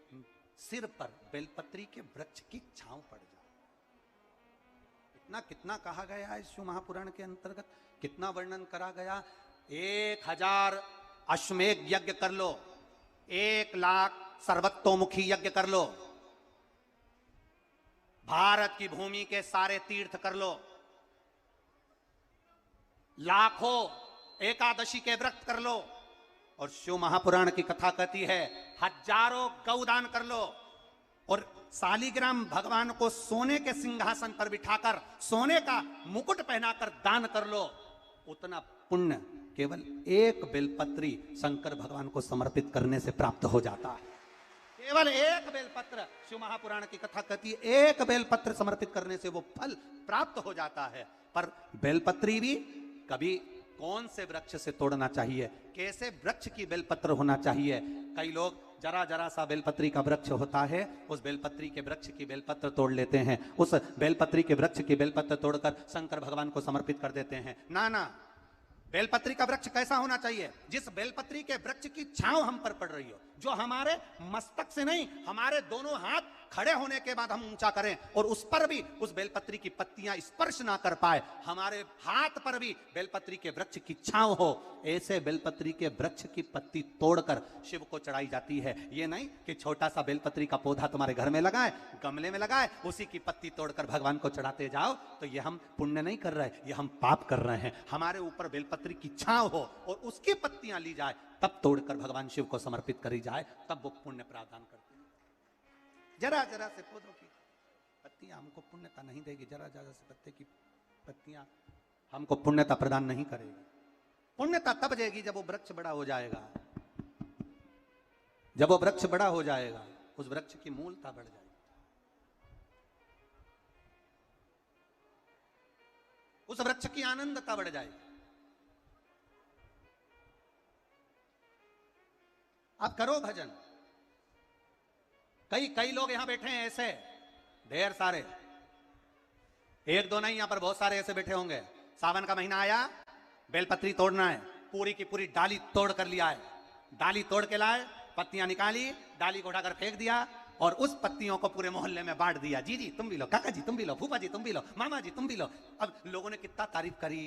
सिर पर बेलपत्री के वृक्ष की छांव पड़ जाए। इतना कितना कहा गया है शिव महापुराण के अंतर्गत, कितना वर्णन करा गया। 1000 अश्वमेघ यज्ञ कर लो, 1 लाख सर्वतोमुखी यज्ञ कर लो, भारत की भूमि के सारे तीर्थ कर लो, लाखों एकादशी के व्रत कर लो, और शिव महापुराण की कथा कहती है हजारों गौदान कर लो, और शालिग्राम भगवान को सोने के सिंहासन पर बिठाकर सोने का मुकुट पहनाकर दान कर लो। उतना पुण्य केवल एक बेलपत्री शंकर भगवान को समर्पित करने से प्राप्त हो जाता है। केवल एक बेलपत्र, शिव महापुराण की कथा कहती है एक बेलपत्र समर्पित करने से वो फल प्राप्त हो जाता है। पर बेलपत्री भी कभी कौन से वृक्ष से तोड़ना चाहिए, कैसे वृक्ष की बेलपत्र होना चाहिए। कई लोग जरा जरा सा बेलपत्री का वृक्ष होता है, उस बेलपत्री के वृक्ष की बेलपत्र तोड़ लेते हैं, उस बेलपत्री के वृक्ष की बेलपत्र तोड़कर शंकर भगवान को समर्पित कर देते हैं। ना ना, बेलपत्री का वृक्ष कैसा होना चाहिए, जिस बेलपत्री के वृक्ष की छांव हम पर पड़ रही हो, जो हमारे मस्तक से नहीं, हमारे दोनों हाथ खड़े होने के बाद हम ऊंचा करें और उस पर भी उस बेलपत्री की पत्तियां स्पर्श ना कर पाए, हमारे हाथ पर भी बेलपत्री के वृक्ष की छांव हो, ऐसे बेलपत्री के वृक्ष की पत्ती तोड़कर शिव को चढ़ाई जाती है। ये नहीं कि छोटा सा बेलपत्री का पौधा तुम्हारे घर में लगाए, गमले में लगाए, उसी की पत्ती तोड़कर भगवान को चढ़ाते जाओ, तो ये हम पुण्य नहीं कर रहे, ये हम पाप कर रहे हैं। हमारे ऊपर बेलपत्री की छांव हो और उसकी पत्तियां ली जाए, तब तोड़कर भगवान शिव को समर्पित करी जाए, तब वो पुण्य प्रदान करते हैं। जरा जरा से पौधों की पत्तियां हमको पुण्यता नहीं देगी, जरा जरा से पत्ते की पत्तियां हमको पुण्यता प्रदान नहीं करेगी। पुण्यता तब देगी जब वो वृक्ष बड़ा हो जाएगा, जब वो वृक्ष बड़ा हो जाएगा, उस वृक्ष की मूलता बढ़ जाएगी, उस वृक्ष की आनंदता बढ़ जाएगी। आप करो भजन। कई लोग यहां बैठे हैं ऐसे, ढेर सारे, एक दो नहीं, यहां पर बहुत सारे ऐसे बैठे होंगे। सावन का महीना आया, बेलपत्री तोड़ना है, पूरी की पूरी डाली तोड़ कर लिया है, डाली तोड़ के लाए, पत्तियां निकाली, डाली को उठाकर फेंक दिया और उस पत्तियों को पूरे मोहल्ले में बांट दिया। जी जी तुम भी लो, काका जी तुम भी लो, फूफा जी तुम भी लो, मामा जी तुम भी लो। अब लोगों ने कितना तारीफ करी,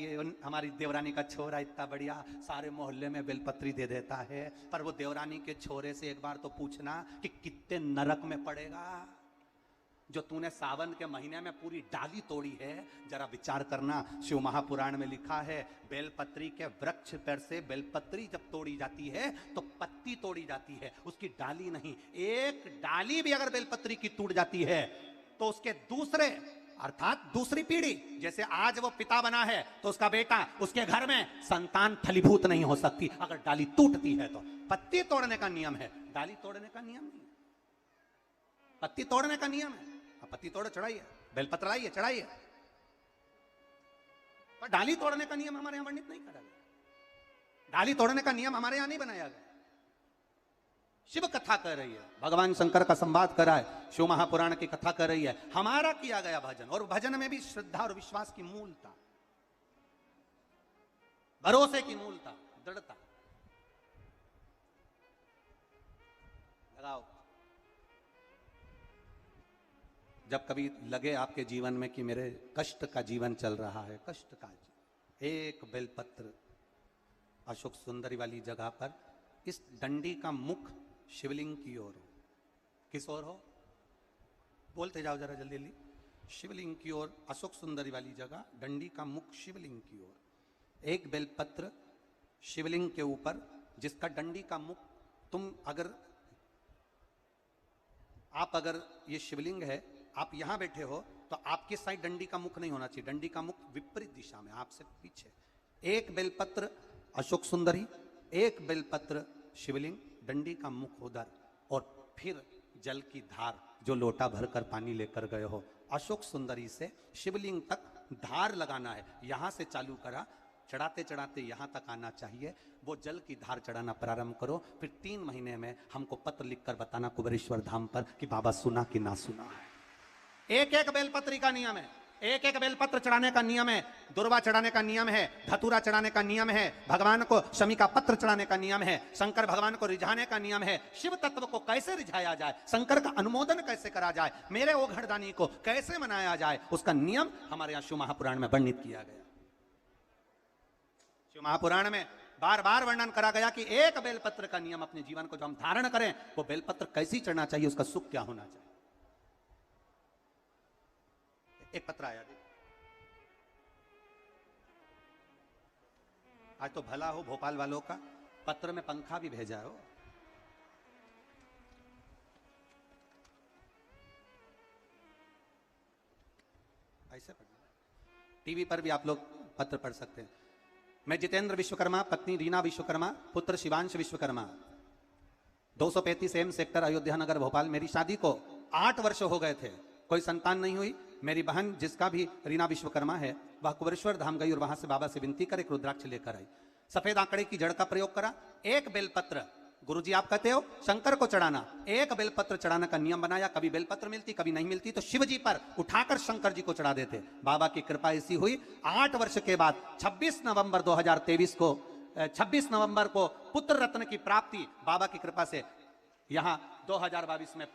हमारी देवरानी का छोरा इतना बढ़िया सारे मोहल्ले में बेलपत्री दे देता है। पर वो देवरानी के छोरे से एक बार तो पूछना कि कितने नरक में पड़ेगा जो तूने सावन के महीने में पूरी डाली तोड़ी है। जरा विचार करना, शिव महापुराण में लिखा है बेलपत्री के वृक्ष पर से बेलपत्री जब तोड़ी जाती है तो पत्ती तोड़ी जाती है, उसकी डाली नहीं। एक डाली भी अगर बेलपत्री की टूट जाती है तो उसके दूसरे अर्थात दूसरी पीढ़ी, जैसे आज वो पिता बना है तो उसका बेटा, उसके घर में संतान फलीभूत नहीं हो सकती अगर डाली टूटती है तो। पत्ती तोड़ने का नियम है, डाली तोड़ने का नियम नहीं। पत्ती तोड़ने का नियम है, पत्ती तोड़ चढ़ाइए, बेलपत्र लाइए चढ़ाइए, पर डाली तोड़ने का नियम हमारे यहां वर्णित नहीं करा गया। डाली तोड़ने का नियम हमारे यहां नहीं बनाया गया। शिव कथा कर रही है, भगवान शंकर का संवाद करा है, शिव महापुराण की कथा कर रही है, हमारा किया गया भजन। और भजन में भी श्रद्धा और विश्वास की मूलता, भरोसे की मूलता, दृढ़ता लगाओ। जब कभी लगे आपके जीवन में कि मेरे कष्ट का जीवन चल रहा है, कष्ट का, एक बेलपत्र अशोक सुंदरी वाली जगह पर इस डंडी का मुख शिवलिंग की ओर हो। किस ओर हो? बोलते जाओ जरा जल्दी जल्दी। शिवलिंग की ओर, अशोक सुंदरी वाली जगह, डंडी का मुख शिवलिंग की ओर। एक बेलपत्र शिवलिंग के ऊपर, जिसका डंडी का मुख, तुम अगर ये शिवलिंग है, आप यहां बैठे हो तो आपके साइड डंडी का मुख नहीं होना चाहिए, डंडी का मुख विपरीत दिशा में, आपसे पीछे। एक बेलपत्र अशोक सुंदरी, एक बेलपत्र शिवलिंग, डंडी का मुख उधर, और फिर जल की धार, जो लोटा भरकर पानी लेकर गए हो, अशोक सुंदरी से शिवलिंग तक धार लगाना है। यहां से चालू करा, चढ़ाते चढ़ाते यहां तक आना चाहिए। वो जल की धार चढ़ाना प्रारंभ करो, फिर 3 महीने में हमको पत्र लिखकर बताना कुबेरेश्वर धाम पर कि बाबा सुना कि ना सुना है। एक एक बेलपत्री का नियम है, एक एक बेलपत्र चढ़ाने का नियम है, दुर्वा चढ़ाने का नियम है, धतूरा चढ़ाने का नियम है, भगवान को शमी का पत्र चढ़ाने का नियम है, शंकर भगवान को रिझाने का नियम है। शिव तत्व को कैसे रिझाया जाए, शंकर का अनुमोदन कैसे करा जाए, मेरे ओघड़दानी को कैसे मनाया जाए, उसका नियम हमारे यहां शिव महापुराण में वर्णित किया गया। शिव महापुराण में बार बार वर्णन करा गया कि एक बेलपत्र का नियम, अपने जीवन को जो हम धारण करें वो बेलपत्र कैसी चढ़ना चाहिए, उसका सुख क्या होना चाहिए। एक पत्र आया जी, आज तो भला हो भोपाल वालों का, पत्र में पंखा भी भेजा हो। ऐसे टीवी पर भी आप लोग पत्र पढ़ सकते हैं। मैं जितेंद्र विश्वकर्मा, पत्नी रीना विश्वकर्मा, पुत्र शिवांश विश्वकर्मा, 235 एम सेक्टर, अयोध्या नगर, भोपाल। मेरी शादी को 8 वर्ष हो गए थे, कोई संतान नहीं हुई। मेरी बहन जिसका भी रीना विश्वकर्मा है, वह कुबेरेश्वर धाम गई और वहां से बाबा से विनती कर एक रुद्राक्ष लेकर आई। सफेद आंकड़े की जड़ का प्रयोग करा, एक बेलपत्र, गुरुजी आप कहते हो शंकर को चढ़ाना, एक बेलपत्र चढ़ाने का नियम बनाया। कभी बेलपत्र मिलती, कभी नहीं मिलती, तो शिव जी पर उठाकर शंकर जी को चढ़ा देते। बाबा की कृपा ऐसी हुई, 8 वर्ष के बाद 26 नवंबर 2023 को 26 नवंबर को पुत्र रत्न की प्राप्ति बाबा की कृपा से यहां 2022 में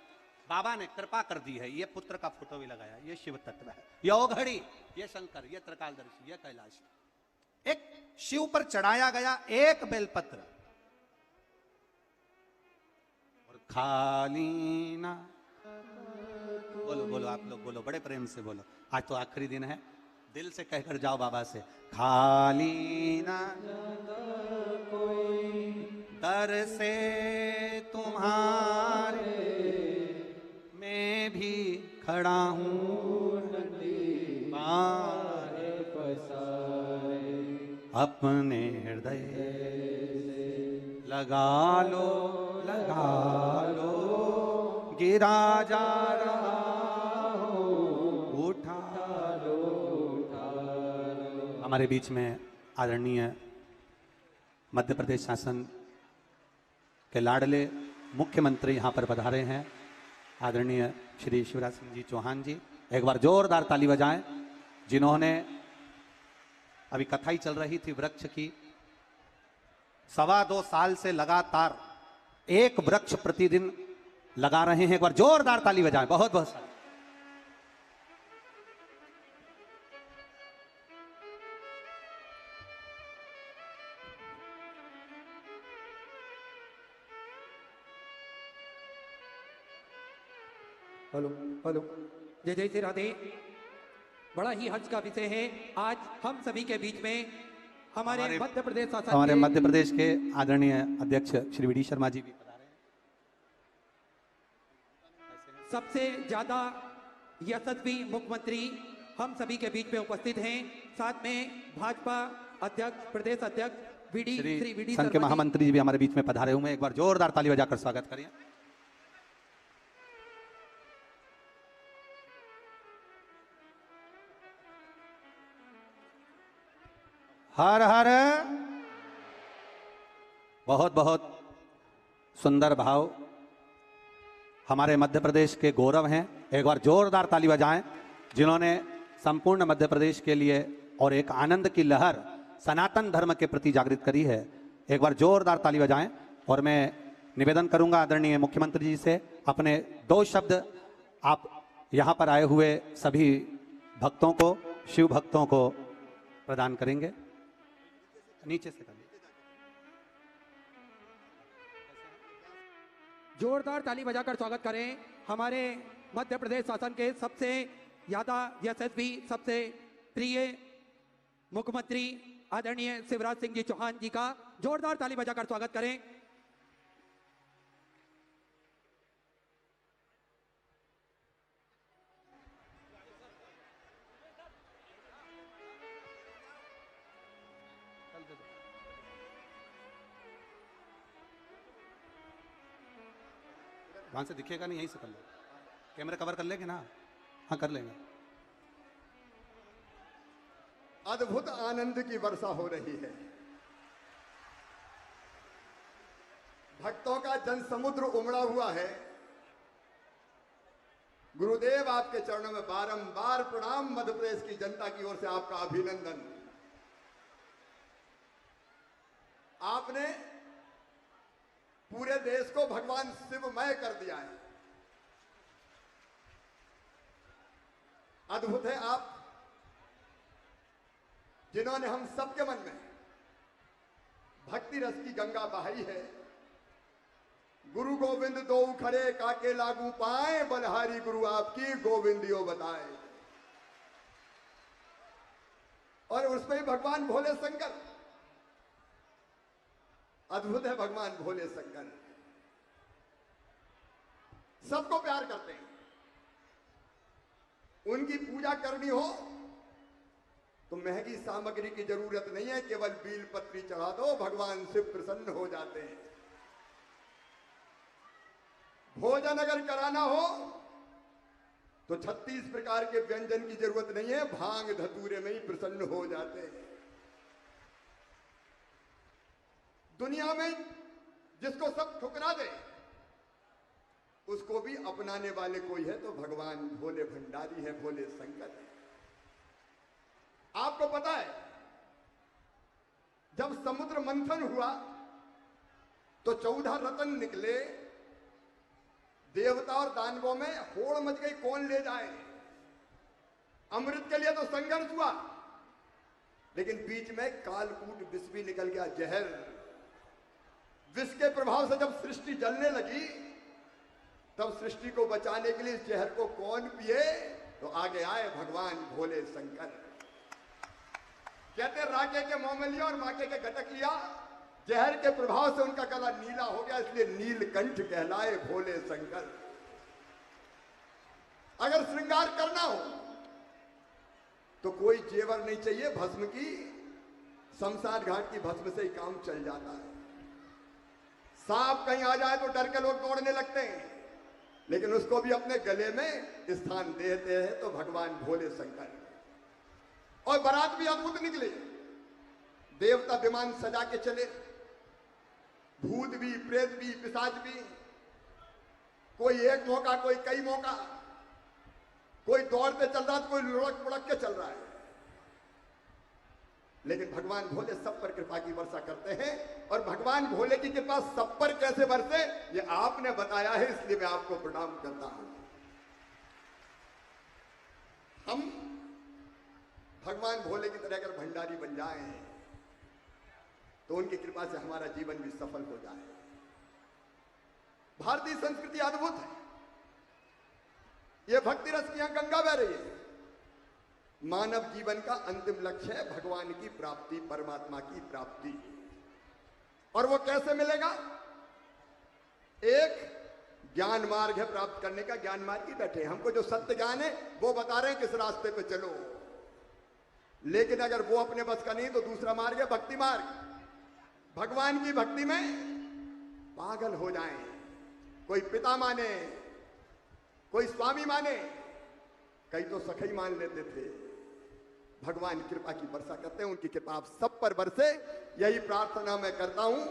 बाबा ने कृपा कर दी है। ये पुत्र का फोटो भी लगाया, ये शिव तत्व है, ये ओघड़ी, ये शंकर, ये त्रिकालदर्शी, ये कैलाश। एक शिव पर चढ़ाया गया एक बेलपत्र, और खाली ना, बोलो बोलो आप लोग बोलो, बड़े प्रेम से बोलो, आज तो आखिरी दिन है, दिल से कहकर जाओ बाबा से, खाली ना कोई दर से तुम्हारे मैं भी खड़ा हूँ, अपने हृदय लगा लो गिरा जा रहा हो, उठा लो। हमारे बीच में आदरणीय मध्य प्रदेश शासन के लाडले मुख्यमंत्री यहाँ पर पधारे हैं, आदरणीय श्री शिवराज सिंह जी चौहान जी। एक बार जोरदार ताली बजाएं, जिन्होंने, अभी कथा ही चल रही थी वृक्ष की, 2.25 साल से लगातार एक वृक्ष प्रतिदिन लगा रहे हैं। एक बार जोरदार ताली बजाएं, बहुत बहुत सारी। हेलो हेलो, जय जय श्री राधे। बड़ा ही हर्ष का विषय है, आज हम सभी के बीच में हमारे मध्य प्रदेश शासन, हमारे मध्य प्रदेश के आदरणीय अध्यक्ष श्री वी डी शर्मा जी भी पधारे हैं। सबसे ज्यादा यशस्वी मुख्यमंत्री हम सभी के बीच में उपस्थित हैं। साथ में भाजपा अध्यक्ष, प्रदेश अध्यक्ष श्री वी डी संघ के महामंत्री जी भी हमारे बीच में पधारे हुए हैं। एक बार जोरदार ताली बजाकर स्वागत करिए। हर हर, बहुत बहुत सुंदर भाव, हमारे मध्य प्रदेश के गौरव हैं। एक बार जोरदार ताली बजाएं, जिन्होंने संपूर्ण मध्य प्रदेश के लिए और एक आनंद की लहर सनातन धर्म के प्रति जागृत करी है। एक बार जोरदार ताली बजाएं। और मैं निवेदन करूंगा आदरणीय मुख्यमंत्री जी से, अपने 2 शब्द आप यहां पर आए हुए सभी भक्तों को, शिव भक्तों को प्रदान करेंगे। नीचे से करिए। जोरदार ताली बजाकर स्वागत करें हमारे मध्य प्रदेश शासन के सबसे ज्यादा यशस्वी, सबसे प्रिय मुख्यमंत्री आदरणीय शिवराज सिंह जी चौहान जी का। जोरदार ताली बजाकर स्वागत करें। वहां से दिखेगा नहीं, यहीं से कर लो, कैमरा कवर कर लेंगे ना? हाँ कर लेंगे। अद्भुत आनंद की वर्षा हो रही है, भक्तों का जन समुद्र उमड़ा हुआ है। गुरुदेव आपके चरणों में बारंबार प्रणाम, मध्य प्रदेश की जनता की ओर से आपका अभिनंदन। आपने पूरे देश को भगवान शिवमय कर दिया है। अद्भुत है आप, जिन्होंने हम सबके मन में भक्ति रस की गंगा बहाई है। गुरु गोविंद दो खड़े काके लागू पाए, बलहारी गुरु आपकी गोविंदियो बताए। और उसमें ही भगवान भोले शंकर, अद्भुत है भगवान भोले शंकर, सबको प्यार करते हैं। उनकी पूजा करनी हो तो महंगी सामग्री की जरूरत नहीं है, केवल बील पत्री चढ़ा दो, भगवान शिव प्रसन्न हो जाते हैं। भोजन अगर कराना हो तो 36 प्रकार के व्यंजन की जरूरत नहीं है, भांग धतूरे में ही प्रसन्न हो जाते हैं। दुनिया में जिसको सब ठुकरा दे उसको भी अपनाने वाले कोई है तो भगवान भोले भंडारी है, भोले शंकर है। आपको पता है जब समुद्र मंथन हुआ तो 14 रत्न निकले, देवता और दानवों में होड़ मच गई, कौन ले जाए। अमृत के लिए तो संघर्ष हुआ, लेकिन बीच में कालकूट विष भी निकल गया, जहर। विष के प्रभाव से जब सृष्टि जलने लगी तब सृष्टि को बचाने के लिए इस जहर को कौन पिए, तो आगे आए भगवान भोले शंकर। कहते राके के मुंह में लिया और माके के घटक लिया, जहर के प्रभाव से उनका गला नीला हो गया, इसलिए नीलकंठ कहलाए भोले शंकर। अगर श्रृंगार करना हो तो कोई जेवर नहीं चाहिए, भस्म की, शमशान घाट की भस्म से ही काम चल जाता है। सांप कहीं आ जाए तो डर के लोग दौड़ने लगते हैं, लेकिन उसको भी अपने गले में स्थान देते हैं तो भगवान भोले शंकर। और बारात भी अद्भुत निकले, देवता विमान सजा के चले, भूत भी, प्रेत भी, पिशाच भी, कोई एक मौका, कोई कई मौका, कोई दौड़ते चल रहा है, कोई लुढ़क पुढ़क के चल रहा है। लेकिन भगवान भोले सब पर कृपा की वर्षा करते हैं, और भगवान भोले की कृपा सब पर कैसे बरसे ये आपने बताया है, इसलिए मैं आपको प्रणाम करता हूं। हम भगवान भोले की तरह अगर भंडारी बन जाएं तो उनकी कृपा से हमारा जीवन भी सफल हो जाए। भारतीय संस्कृति अद्भुत है, यह भक्ति रस की यहां गंगा बह रही है। मानव जीवन का अंतिम लक्ष्य है भगवान की प्राप्ति, परमात्मा की प्राप्ति। और वो कैसे मिलेगा? एक ज्ञान मार्ग है प्राप्त करने का, ज्ञान मार्ग की बैठे, हमको जो सत्य ज्ञान है वो बता रहे हैं किस रास्ते पे चलो। लेकिन अगर वो अपने बस का नहीं तो दूसरा मार्ग है भक्ति मार्ग। भगवान की भक्ति में पागल हो जाएं, कोई पिता माने, कोई स्वामी माने, कई तो सखई मान लेते थे। भगवान कृपा की वर्षा करते हैं, उनकी कृपा आप सब पर बरसे, यही प्रार्थना मैं करता हूं।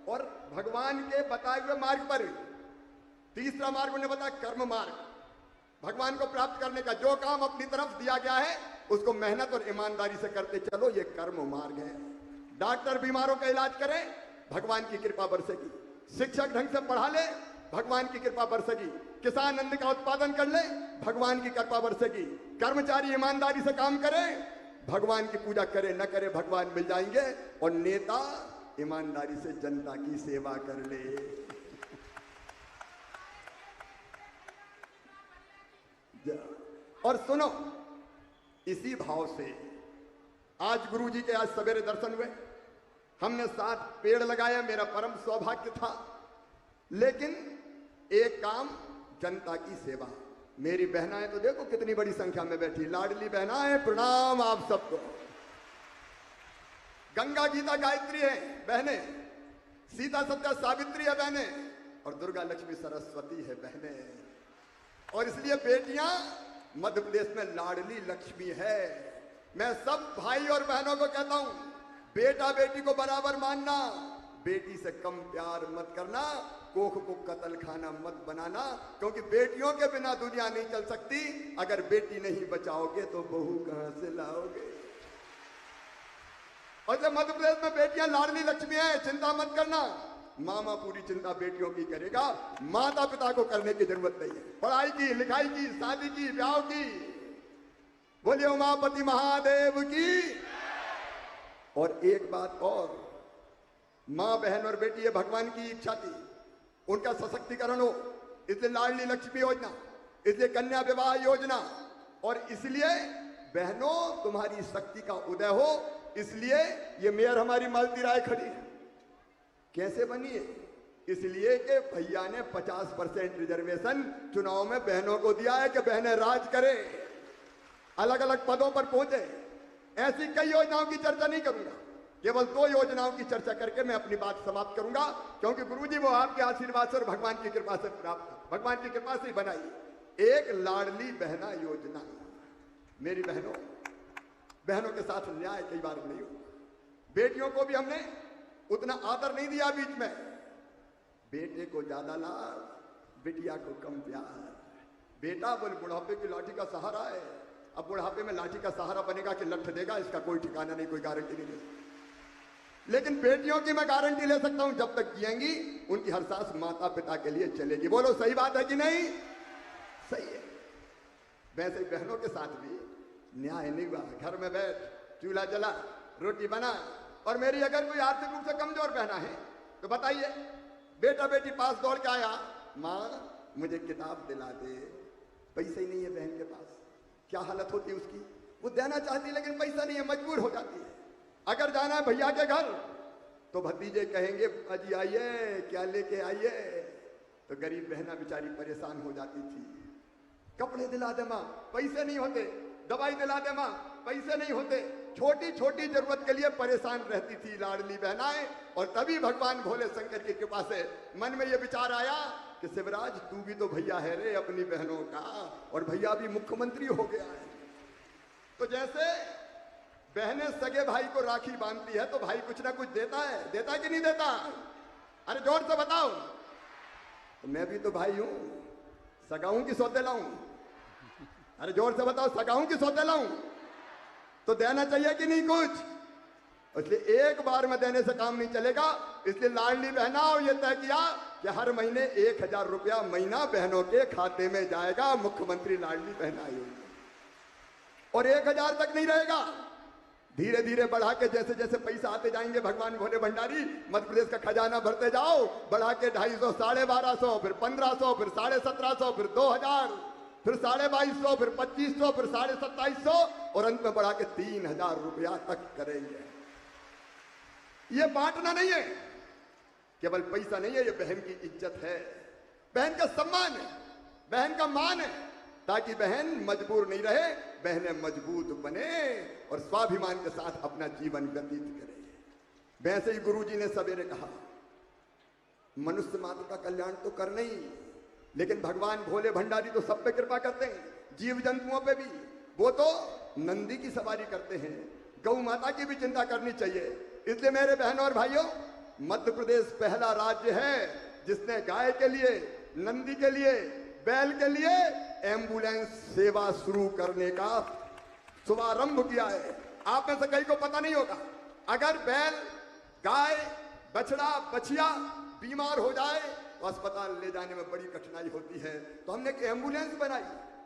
और भगवान के बताए हुए मार्ग पर तीसरा मार्ग उन्हें बताया कर्म मार्ग। भगवान को प्राप्त करने का जो काम अपनी तरफ दिया गया है उसको मेहनत और ईमानदारी से करते चलो, ये कर्म मार्ग है। डॉक्टर बीमारों का इलाज करे, भगवान की कृपा बरसेगी। शिक्षक ढंग से पढ़ा ले, भगवान की कृपा बरसेगी। किसान अन्न का उत्पादन कर ले, भगवान की कृपा बरसेगी। कर्मचारी ईमानदारी से काम करे, भगवान की पूजा करे न करे भगवान मिल जाएंगे। और नेता ईमानदारी से जनता की सेवा कर ले। और सुनो, इसी भाव से आज गुरु जी के आज सवेरे दर्शन हुए, हमने 7 पेड़ लगाए, मेरा परम सौभाग्य था। लेकिन एक काम, जनता की सेवा। मेरी बहनाएं तो देखो कितनी बड़ी संख्या में बैठी, लाडली बहनाएं, प्रणाम आप सबको। गंगा गीता गायत्री है बहने, सीता सत्या सावित्री है बहने, और दुर्गा लक्ष्मी सरस्वती है बहने। और इसलिए बेटियां मध्य प्रदेश में लाडली लक्ष्मी है। मैं सब भाई और बहनों को कहता हूं, बेटा बेटी को बराबर मानना, बेटी से कम प्यार मत करना, कोख को कत्ल खाना मत बनाना, क्योंकि बेटियों के बिना दुनिया नहीं चल सकती। अगर बेटी नहीं बचाओगे तो बहू कहां से लाओगे? और जब मध्य प्रदेश में बेटियां लाडली लक्ष्मी है, चिंता मत करना, मामा पूरी चिंता बेटियों की करेगा, माता पिता को करने की जरूरत नहीं है। पढ़ाई की, लिखाई की, शादी की, ब्याह की। बोलिए उमापति महादेव की। और एक बात और, मां बहन और बेटी, ये भगवान की इच्छा थी, उनका सशक्तिकरण हो, इसलिए लाडली लक्ष्मी योजना, इसलिए कन्या विवाह योजना, और इसलिए बहनों तुम्हारी शक्ति का उदय हो, इसलिए ये मेयर हमारी मालती राय खड़ी है। कैसे बनी है? इसलिए कि भैया ने 50% रिजर्वेशन चुनाव में बहनों को दिया है कि बहनें राज करें, अलग अलग पदों पर पहुंचे। ऐसी कई योजनाओं की चर्चा नहीं करूंगा, केवल 2 योजनाओं की चर्चा करके मैं अपनी बात समाप्त करूंगा, क्योंकि गुरुजी वो आपके आशीर्वाद से और भगवान की कृपा से प्राप्त, भगवान की कृपा से ही बनाई। एक लाडली बहना योजना। मेरी बहनों, बहनों के साथ न्याय कई बार नहीं हुआ। बेटियों को भी हमने उतना आदर नहीं दिया बीच में। बेटे को ज्यादा लाभ, बिटिया को कम प्यार। बेटा बोल बुढ़ापे की लाठी का सहारा है। अब बुढ़ापे में लाठी का सहारा बनेगा कि लठ देगा, इसका कोई ठिकाना नहीं, कोई गारंटी नहीं दे। लेकिन बेटियों की मैं गारंटी ले सकता हूं, जब तक जिएंगी उनकी हर सांस माता पिता के लिए चलेगी। बोलो सही बात है कि नहीं? सही है। वैसे ही बहनों के साथ भी न्याय नहीं हुआ। घर में बैठ, चूल्हा जला, रोटी बना, और मेरी अगर कोई आर्थिक रूप से कमजोर बहना है तो बताइए, बेटा बेटी पास दौड़ के आया, माँ मुझे किताब दिला दे, पैसे ही नहीं है बहन के पास। क्या हालत होती है उसकी? वो देना चाहती है लेकिन पैसा नहीं है, मजबूर हो जाती है। अगर जाना है भैया के घर तो भतीजे कहेंगे अजी आइए, क्या लेके आइए, तो गरीब बहना बेचारी परेशान हो जाती थी। कपड़े दिला दे माँ, पैसे नहीं होते। दवाई दिला दे माँ, पैसे नहीं होते। छोटी छोटी जरूरत के लिए परेशान रहती थी लाडली बहनाएं। और तभी भगवान भोले शंकर की कृपा से मन में यह विचार आया कि शिवराज तू भी तो भैया है रे अपनी बहनों का, और भैया भी मुख्यमंत्री हो गया है। तो जैसे बहनें सगे भाई को राखी बांधती है तो भाई कुछ ना कुछ देता है कि नहीं देता? अरे जोर से बताओ। तो मैं भी तो भाई हूं, सगा हूं कि सौतेला हूं? अरे जोर से बताओ, सगा हूं कि सौतेला हूं? तो देना चाहिए कि नहीं कुछ? इसलिए एक बार में देने से काम नहीं चलेगा। इसलिए लाडली बहना और ये तय किया कि हर महीने 1000 रुपया महीना बहनों के खाते में जाएगा, मुख्यमंत्री लाडली बहना योजना। और 1000 तक नहीं रहेगा, धीरे धीरे बढ़ा के जैसे जैसे पैसा आते जाएंगे भगवान भोले भंडारी मध्य प्रदेश का खजाना भरते जाओ। बढ़ा के 250, 1250, फिर 1500, फिर 1750, फिर 2000, फिर 2250, फिर 2500, फिर 2750, और अंत में बढ़ा के 3000 रुपया तक करेंगे। ये बांटना नहीं है, केवल पैसा नहीं है, ये बहन की इज्जत है, बहन का सम्मान है, बहन का मान है, ताकि बहन मजबूर नहीं रहे, बहनें मजबूत बने और स्वाभिमान के साथ अपना जीवन व्यतीत करें। वैसे ही गुरुजी ने सवेरे कहा, मनुष्य मात्र का कल्याण तो करना ही, लेकिन भगवान भोले भंडारी तो सब पे कृपा करते हैं, जीव जंतुओं पे भी। वो तो नंदी की सवारी करते हैं, गौ माता की भी चिंता करनी चाहिए। इसलिए मेरे बहनों और भाइयों, मध्य प्रदेश पहला राज्य है जिसने गाय के लिए, नंदी के लिए, बैल के लिए एम्बुलेंस सेवा शुरू करने का शुभारंभ किया है। आप में से कई को पता नहीं होगा, अगर बैल, गाय, बछड़ा, बछिया बीमार हो जाए तो अस्पताल ले जाने में बड़ी कठिनाई होती है। तो हमने एक एम्बुलेंस बनाई,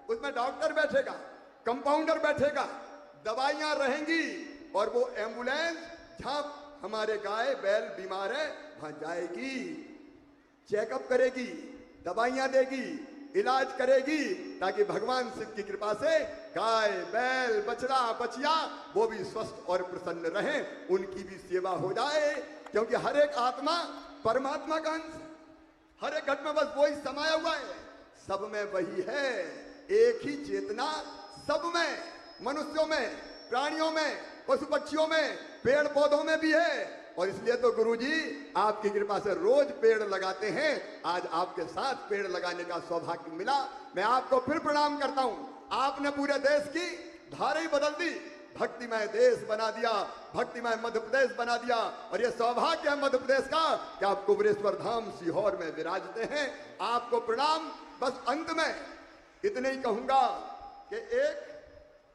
उसमें डॉक्टर बैठेगा, कंपाउंडर बैठेगा, दवाइयां रहेंगी, और वो एम्बुलेंस जहां हमारे गाय बैल बीमार है वहां जाएगी, चेकअप करेगी, दवाइयां देगी, इलाज करेगी, ताकि भगवान शिव की कृपा से गाय, बैल, बछड़ा, बछिया वो भी स्वस्थ और प्रसन्न रहें, उनकी भी सेवा हो जाए। क्योंकि हर एक आत्मा परमात्मा का अंश, हर एक घट में बस वही समाया हुआ है, सब में वही है, एक ही चेतना सब में, मनुष्यों में, प्राणियों में, पशु पक्षियों में, पेड़ पौधों में भी है। और इसलिए तो गुरुजी आपकी कृपा से रोज पेड़ लगाते हैं। आज आपके साथ पेड़ लगाने का सौभाग्य मिला, मैं आपको फिर प्रणाम करता हूं। आपने पूरे देश की धारा ही बदल दी, भक्तिमय देश बना दिया, भक्तिमय मध्य प्रदेश बना दिया। और ये सौभाग्य है मध्य प्रदेश का कि आप कुबरेश्वर धाम सीहोर में विराजते हैं। आपको प्रणाम। बस अंत में इतने ही कहूंगा कि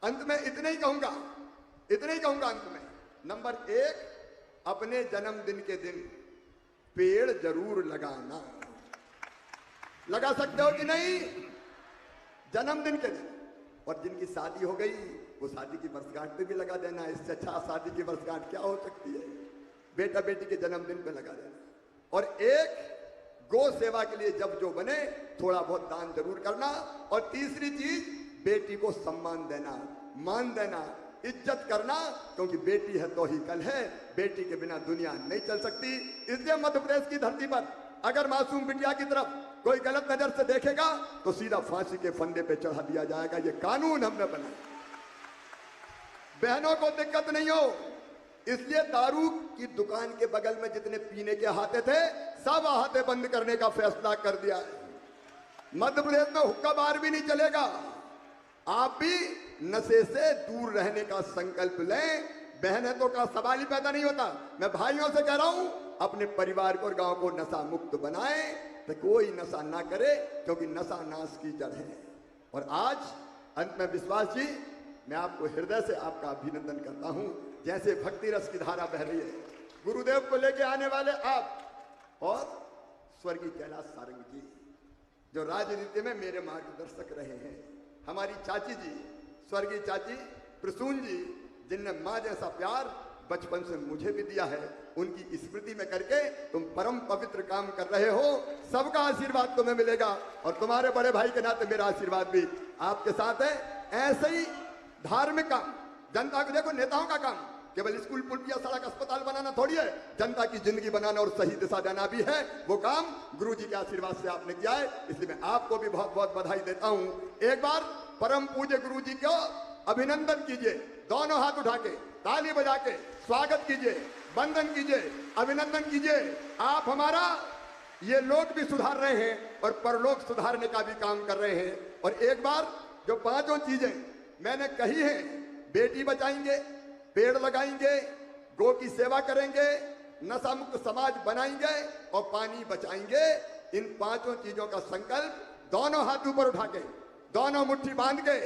अंत में इतने ही कहूंगा अंत में, नंबर 1, अपने जन्मदिन के दिन पेड़ जरूर लगाना। लगा सकते हो कि नहीं? जन्मदिन के दिन। और जिनकी शादी हो गई वो शादी की वर्षगांठ पे भी लगा देना। इससे अच्छा शादी की वर्षगांठ क्या हो सकती है? बेटा बेटी के जन्मदिन पे लगा देना। और एक, गौ सेवा के लिए जब जो बने थोड़ा बहुत दान जरूर करना। और तीसरी चीज, बेटी को सम्मान देना। मान देना, इज्जत करना, क्योंकि बेटी है तो ही कल है, बेटी के बिना दुनिया नहीं चल सकती। इसलिए मध्य प्रदेश की धरती पर अगर मासूम बिटिया की तरफ कोई गलत नजर से देखेगा तो सीधा फांसी के फंदे पे चढ़ा दिया जाएगा। ये कानून हमने बनाया, बहनों को दिक्कत नहीं हो। इसलिए दारू की दुकान के बगल में जितने पीने के अहाते थे सब अहाते बंद करने का फैसला कर दिया है। मध्य प्रदेश में हुक्का बार भी नहीं चलेगा। आप भी नशे से दूर रहने का संकल्प लें। बहनों का सवाल ही पैदा नहीं होता। मैं भाइयों से कह रहा हूं, अपने परिवार को और गांव को नशा मुक्त बनाएं, तो कोई नशा ना करे, क्योंकि नशा नाश की जड़ है। और आज अंत में विश्वास जी, मैं आपको हृदय से आपका अभिनंदन करता हूं। जैसे भक्ति रस की धारा बह रही है, गुरुदेव को लेके आने वाले आप और स्वर्गीय कैलाश सारंग जी, जो राजनीति में मेरे मार्गदर्शक रहे हैं, हमारी चाची जी, स्वर्गीय चाची प्रसून जी, जिनने माँ जैसा प्यार बचपन से मुझे भी दिया है, उनकी स्मृति में करके तुम परम पवित्र काम कर रहे हो। सबका आशीर्वाद तुम्हें मिलेगा और तुम्हारे बड़े भाई के नाते मेरा आशीर्वाद भी आपके साथ है। ऐसे ही धार्मिक काम, जनता को देखो, नेताओं का काम केवल स्कूल, पुल, या सड़क, अस्पताल बनाना थोड़ी है, जनता की जिंदगी बनाना और सही दिशा देना भी है। वो काम गुरु जी के आशीर्वाद से आपने किया है, इसलिए मैं आपको भी बहुत बहुत बधाई देता हूं। एक बार परम पूज्य गुरु जी को अभिनंदन कीजिए, दोनों हाथ उठा के, ताली बजा के स्वागत कीजिए, वंदन कीजिए, अभिनंदन कीजिए। आप हमारा ये लोक भी सुधार रहे हैं और परलोक सुधारने का भी काम कर रहे हैं। और एक बार जो पांचों चीजें मैंने कही हैं, बेटी बचाएंगे, पेड़ लगाएंगे, गौ की सेवा करेंगे, नशा मुक्त समाज बनाएंगे और पानी बचाएंगे, इन पांचों चीजों का संकल्प दोनों हाथ ऊपर उठा के, दोनों मुट्ठी बांध के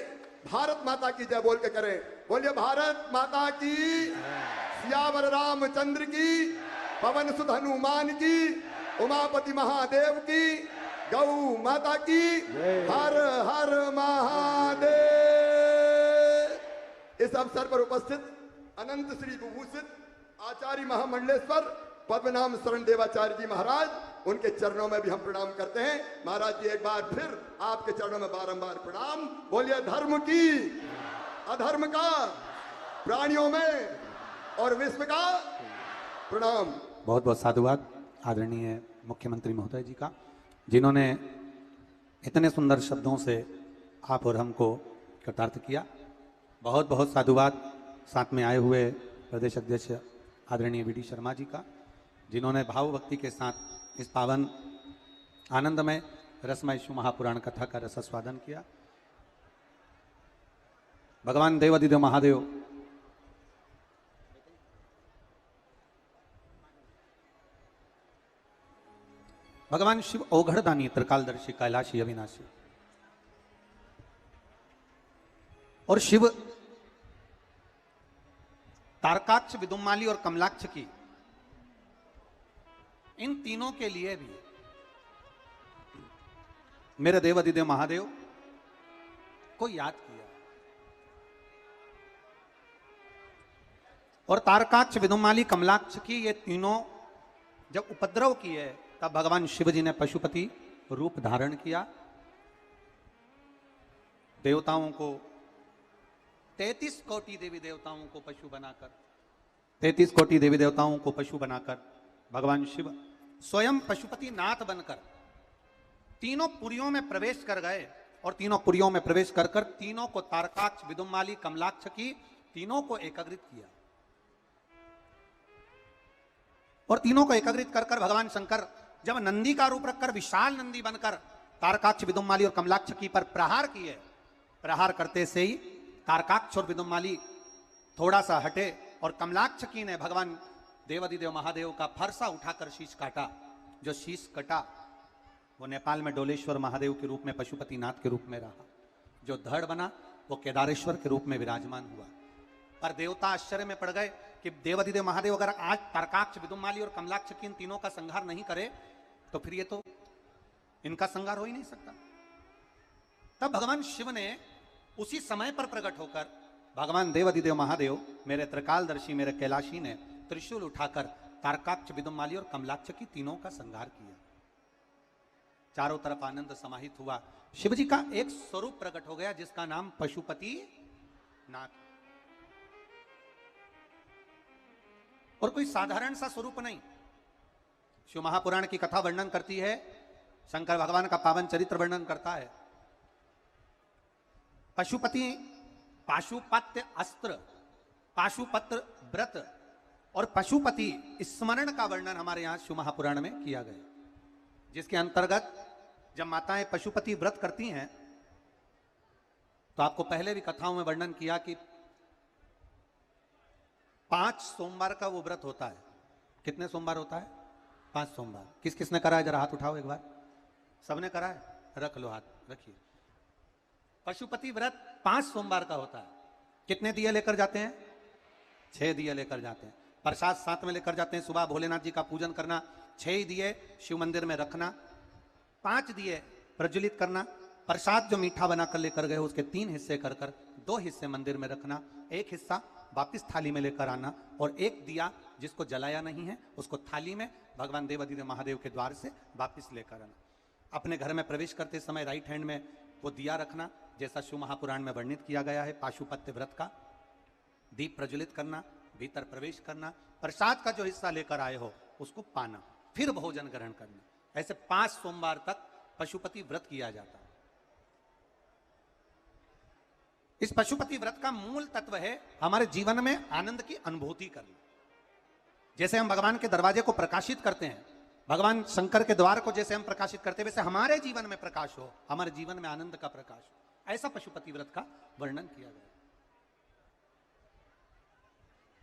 भारत माता की जय बोल के करें। बोलिए भारत माता की, सियावर रामचंद्र की, पवन सुत हनुमान की, उमापति महादेव की, गौ माता की, हर हर महादेव। इस अवसर पर उपस्थित अनंत श्री विभूषित आचार्य महामंडलेश्वर पद्मनाम शरण देवाचार्य जी महाराज, उनके चरणों में भी हम प्रणाम करते हैं। महाराज जी, एक बार फिर आपके चरणों में बारंबार प्रणाम। बोलिए धर्म की, अधर्म का, प्राणियों में और विश्व का प्रणाम। बहुत बहुत साधुवाद आदरणीय मुख्यमंत्री महोदय जी का, जिन्होंने इतने सुंदर शब्दों से आप और हमको कृतार्थ किया। बहुत बहुत साधुवाद साथ में आए हुए प्रदेश अध्यक्ष आदरणीय वी डी शर्मा जी का, जिन्होंने भाव भक्ति के साथ इस पावन आनंदमय रसमय शिव महापुराण कथा का रसास्वादन किया। भगवान देवादिदेव महादेव भगवान शिव औघड़दानी, त्रिकालदर्शी, कैलाशी, अविनाशी और शिव तारकाक्ष, विदुमाली और कमलाक्ष की, इन तीनों के लिए भी मेरे देवादिदेव महादेव को याद किया। और तारकाक्ष, विदुमाली, कमलाक्ष की ये तीनों जब उपद्रव किए, तब भगवान शिव जी ने पशुपति रूप धारण किया। देवताओं को 33 कोटि देवी देवताओं को पशु बनाकर, 33 कोटि देवी देवताओं को पशु बनाकर भगवान शिव स्वयं पशुपति नाथ बनकर तीनों पुरियों में प्रवेश कर गए। और तीनों पुरियों में प्रवेश कर कर तीनों को, तारकाक्ष, विदुमाली, कमलाक्ष की तीनों को एकाग्रित किया। और तीनों को एकाग्रित कर कर भगवान शंकर जब नंदी का रूप रखकर विशाल नंदी बनकर तारकाक्ष, विदुमाली और कमलाक्ष की पर प्रहार किए, प्रहार करते से ही तारकाक्ष और विदुमाली थोड़ा सा हटे और कमलाक्ष की ने भगवान देवादिदेव महादेव का फरसा उठाकर शीश काटा। जो शीश कटा वो नेपाल में डोलेश्वर महादेव के रूप में, पशुपति नाथ के रूप में रहा। जो धड़ बना वो केदारेश्वर के रूप में विराजमान हुआ। पर देवता आश्चर्य में पड़ गए कि देवादिदेव महादेव अगर आज तारकाक्ष, विदुमाली और कमलाक्ष की इन तीनों का संहार नहीं करे तो फिर ये तो इनका संहार हो ही नहीं सकता। तब भगवान शिव ने उसी समय पर प्रकट होकर, भगवान देवादिदेव महादेव मेरे त्रिकालदर्शी, मेरे कैलाशी ने त्रिशूल उठाकर तारकाक्ष, विदुमाली और कमलाक्ष की तीनों का संहार किया। चारों तरफ आनंद समाहित हुआ। शिव जी का एक स्वरूप प्रकट हो गया जिसका नाम पशुपति नाक। और कोई साधारण सा स्वरूप नहीं। शिव महापुराण की कथा वर्णन करती है, शंकर भगवान का पावन चरित्र वर्णन करता है। पशुपति पाशुपत्य अस्त्र, पाशुपत्र व्रत और पशुपति स्मरण का वर्णन हमारे यहां शिव महापुराण में किया गया, जिसके अंतर्गत जब माताएं पशुपति व्रत करती हैं तो आपको पहले भी कथाओं में वर्णन किया कि 5 सोमवार का वो व्रत होता है। कितने सोमवार होता है? 5 सोमवार। किस किसने करा है? जरा हाथ उठाओ एक बार। सबने करा है? रख लो हाथ, रखिए। पशुपति व्रत 5 सोमवार का होता है। कितने दिए लेकर जाते हैं? 6 दिए लेकर जाते हैं। प्रसाद साथ में लेकर जाते हैं। सुबह भोलेनाथ जी का पूजन करना, 6 दिए शिव मंदिर में रखना, 5 दिए प्रज्वलित करना, प्रसाद जो मीठा बनाकर लेकर गए उसके 3 हिस्से कर कर 2 हिस्से मंदिर में रखना, 1 हिस्सा वापिस थाली में लेकर आना, और 1 दिया जिसको जलाया नहीं है उसको थाली में भगवान देवादिदेव महादेव के द्वार से वापिस लेकर आना। अपने घर में प्रवेश करते समय राइट हैंड में वो दिया रखना, जैसा शिव महापुराण में वर्णित किया गया है। पाशुपत्य व्रत का दीप प्रज्वलित करना, भीतर प्रवेश करना, प्रसाद का जो हिस्सा लेकर आए हो उसको पाना, फिर भोजन ग्रहण करना। ऐसे 5 सोमवार तक पशुपति व्रत किया जाता है। इस पशुपति व्रत का मूल तत्व है हमारे जीवन में आनंद की अनुभूति करना। जैसे हम भगवान के दरवाजे को प्रकाशित करते हैं, भगवान शंकर के द्वार को जैसे हम प्रकाशित करते हैं, वैसे हमारे जीवन में प्रकाश हो, हमारे जीवन में आनंद का प्रकाश हो। ऐसा पशुपति व्रत का वर्णन किया गया।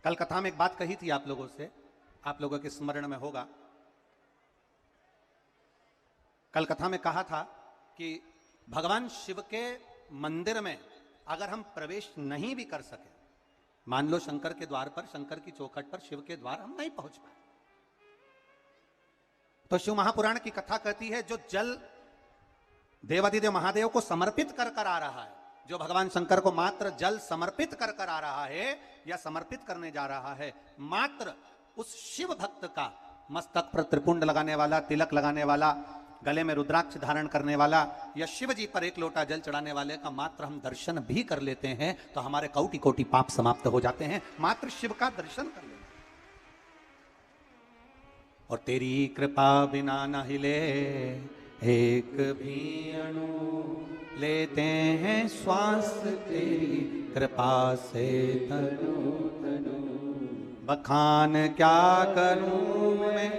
कल कथा में एक बात कही थी आप लोगों से, आप लोगों के स्मरण में होगा। कल कथा में कहा था कि भगवान शिव के मंदिर में अगर हम प्रवेश नहीं भी कर सके, मान लो शंकर के द्वार पर, शंकर की चौखट पर, शिव के द्वार हम नहीं पहुंच पाए, तो शिव महापुराण की कथा कहती है जो जल देवादिदेव महादेव को समर्पित कर कर आ रहा है, जो भगवान शंकर को मात्र जल समर्पित कर कर आ रहा है या समर्पित करने जा रहा है, मात्र उस शिव भक्त का मस्तक पर त्रिपुंड लगाने वाला, तिलक लगाने वाला, गले में रुद्राक्ष धारण करने वाला या शिव जी पर 1 लोटा जल चढ़ाने वाले का मात्र हम दर्शन भी कर लेते हैं तो हमारे कोटि कोटि पाप समाप्त हो जाते हैं। मात्र शिव का दर्शन कर लेते हैं। और तेरी कृपा बिना न हिले एक भी अणु, लेते हैं श्वास तेरी कृपा से तनु तनु। बखान क्या करूं मैं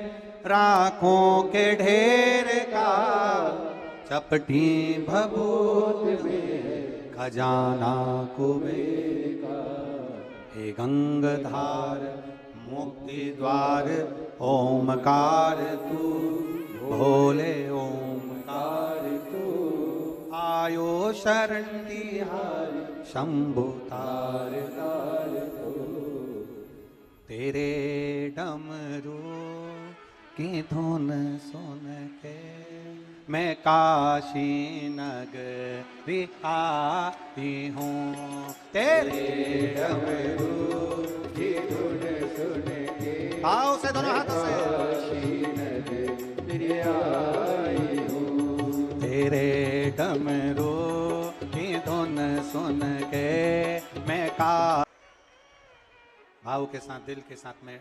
राखों के ढेर का, चपटी भभूत में खजाना कुबेर का। हे गंगाधार मुक्ति द्वार ओमकार तू, भोले ओमकार तू। आयो शरण तिहारी शंभु तार तार तू। तेरे डमरू की धुन सुन के मैं काशी नगरी आई हूँ। तेरे डमरू की धुन सुन के आओ से दोनों हाथों से काशी नगरी आई हूँ। तेरे डमरू की धुन सुन के मैं का भाव के साथ, दिल के साथ में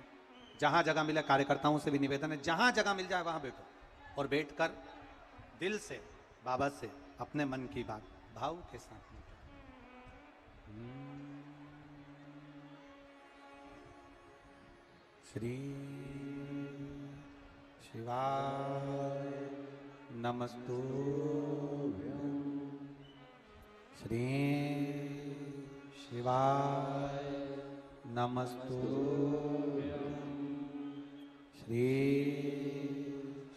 जहां जगह मिले, कार्यकर्ताओं से भी निवेदन है जहां जगह मिल जाए वहां बैठो और बैठकर दिल से बाबा से अपने मन की बात भाव के साथ में। श्री शिवाय नमस्तुभ्यं। श्री शिवाय नमस्तुभ्यं। श्री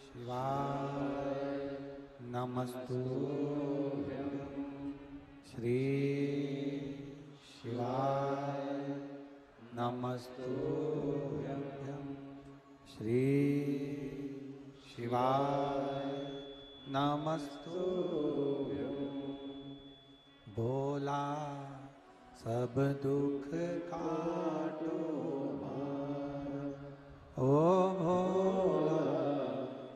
शिवाय नमस्तुभ्यं। श्री शिवाय नमस्तुभ्यं। श्री शिवाय नमस्तुभ्यं। भोला सब दुख काटो मारा, ओ भोला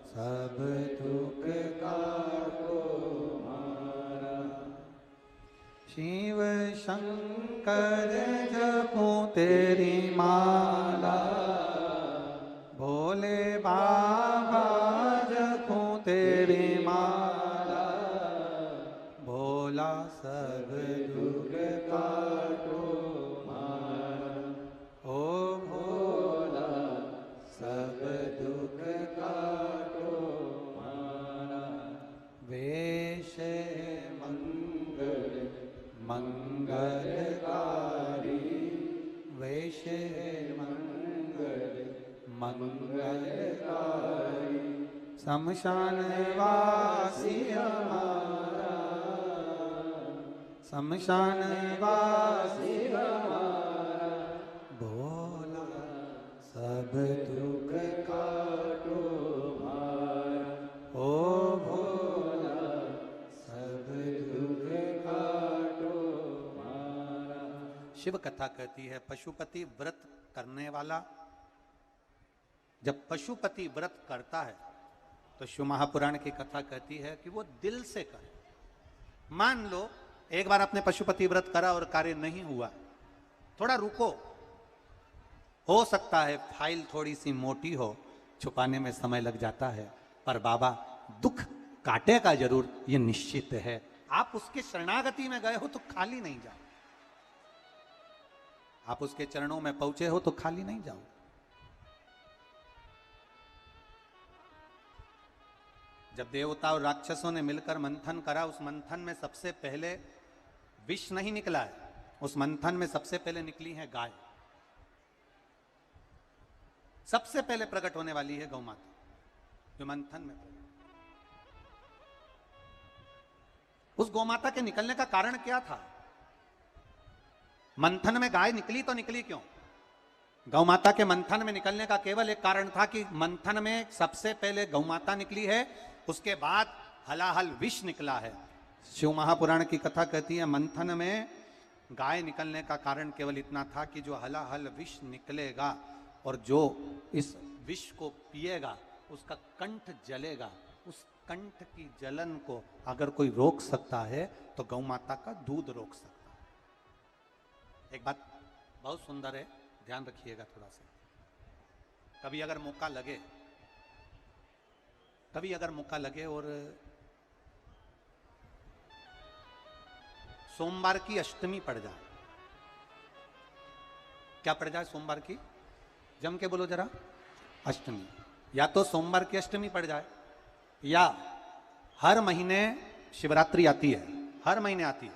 सब दुख काटो मारा। शिव शंकर कर जपूं तेरी माला, भोले बाबा जपूं तेरी माला, भोला सब दुख काटो मारा, ओ भोला सब दुख काटो मारा। वेश मंगल मंगलकारी, वेश मंगल मंगलकारी, शमशान वासी हमारा, शमशान वासी हमारा, भोला सब दुख काटो मारा, ओ भोला सब दुख काटो मारा। शिव कथा कहती है पशुपति व्रत करने वाला जब पशुपति व्रत करता है तो शिव महापुराण की कथा कहती है कि वो दिल से करे। मान लो एक बार आपने पशुपति व्रत करा और कार्य नहीं हुआ, थोड़ा रुको, हो सकता है फाइल थोड़ी सी मोटी हो, छुपाने में समय लग जाता है, पर बाबा दुख काटेगा जरूर, ये निश्चित है। आप उसके शरणागति में गए हो तो खाली नहीं जाओ, आप उसके चरणों में पहुंचे हो तो खाली नहीं जाओ। जब देवता और राक्षसों ने मिलकर मंथन करा, उस मंथन में सबसे पहले विष नहीं निकला है, उस मंथन में सबसे पहले निकली है गाय। सबसे पहले प्रकट होने वाली है गौ माता, जो मंथन में प्रकट। उस गौ माता के निकलने का कारण क्या था? मंथन में गाय निकली तो निकली क्यों? गौ माता के मंथन में निकलने का केवल एक कारण था कि मंथन में सबसे पहले गौ माता निकली है, उसके बाद हलाहल विष निकला है। शिव महापुराण की कथा कहती है मंथन में गाय निकलने का कारण केवल इतना था कि जो हलाहल विष निकलेगा और जो इस विष को पिएगा उसका कंठ जलेगा, उस कंठ की जलन को अगर कोई रोक सकता है तो गौ माता का दूध रोक सकता है। एक बात बहुत सुंदर है, ध्यान रखिएगा थोड़ा सा। कभी अगर मौका लगे और सोमवार की अष्टमी पड़ जाए, क्या पड़ जाए सोमवार की? जम के बोलो जरा, अष्टमी। या तो सोमवार की अष्टमी पड़ जाए, या हर महीने शिवरात्रि आती है, हर महीने आती है,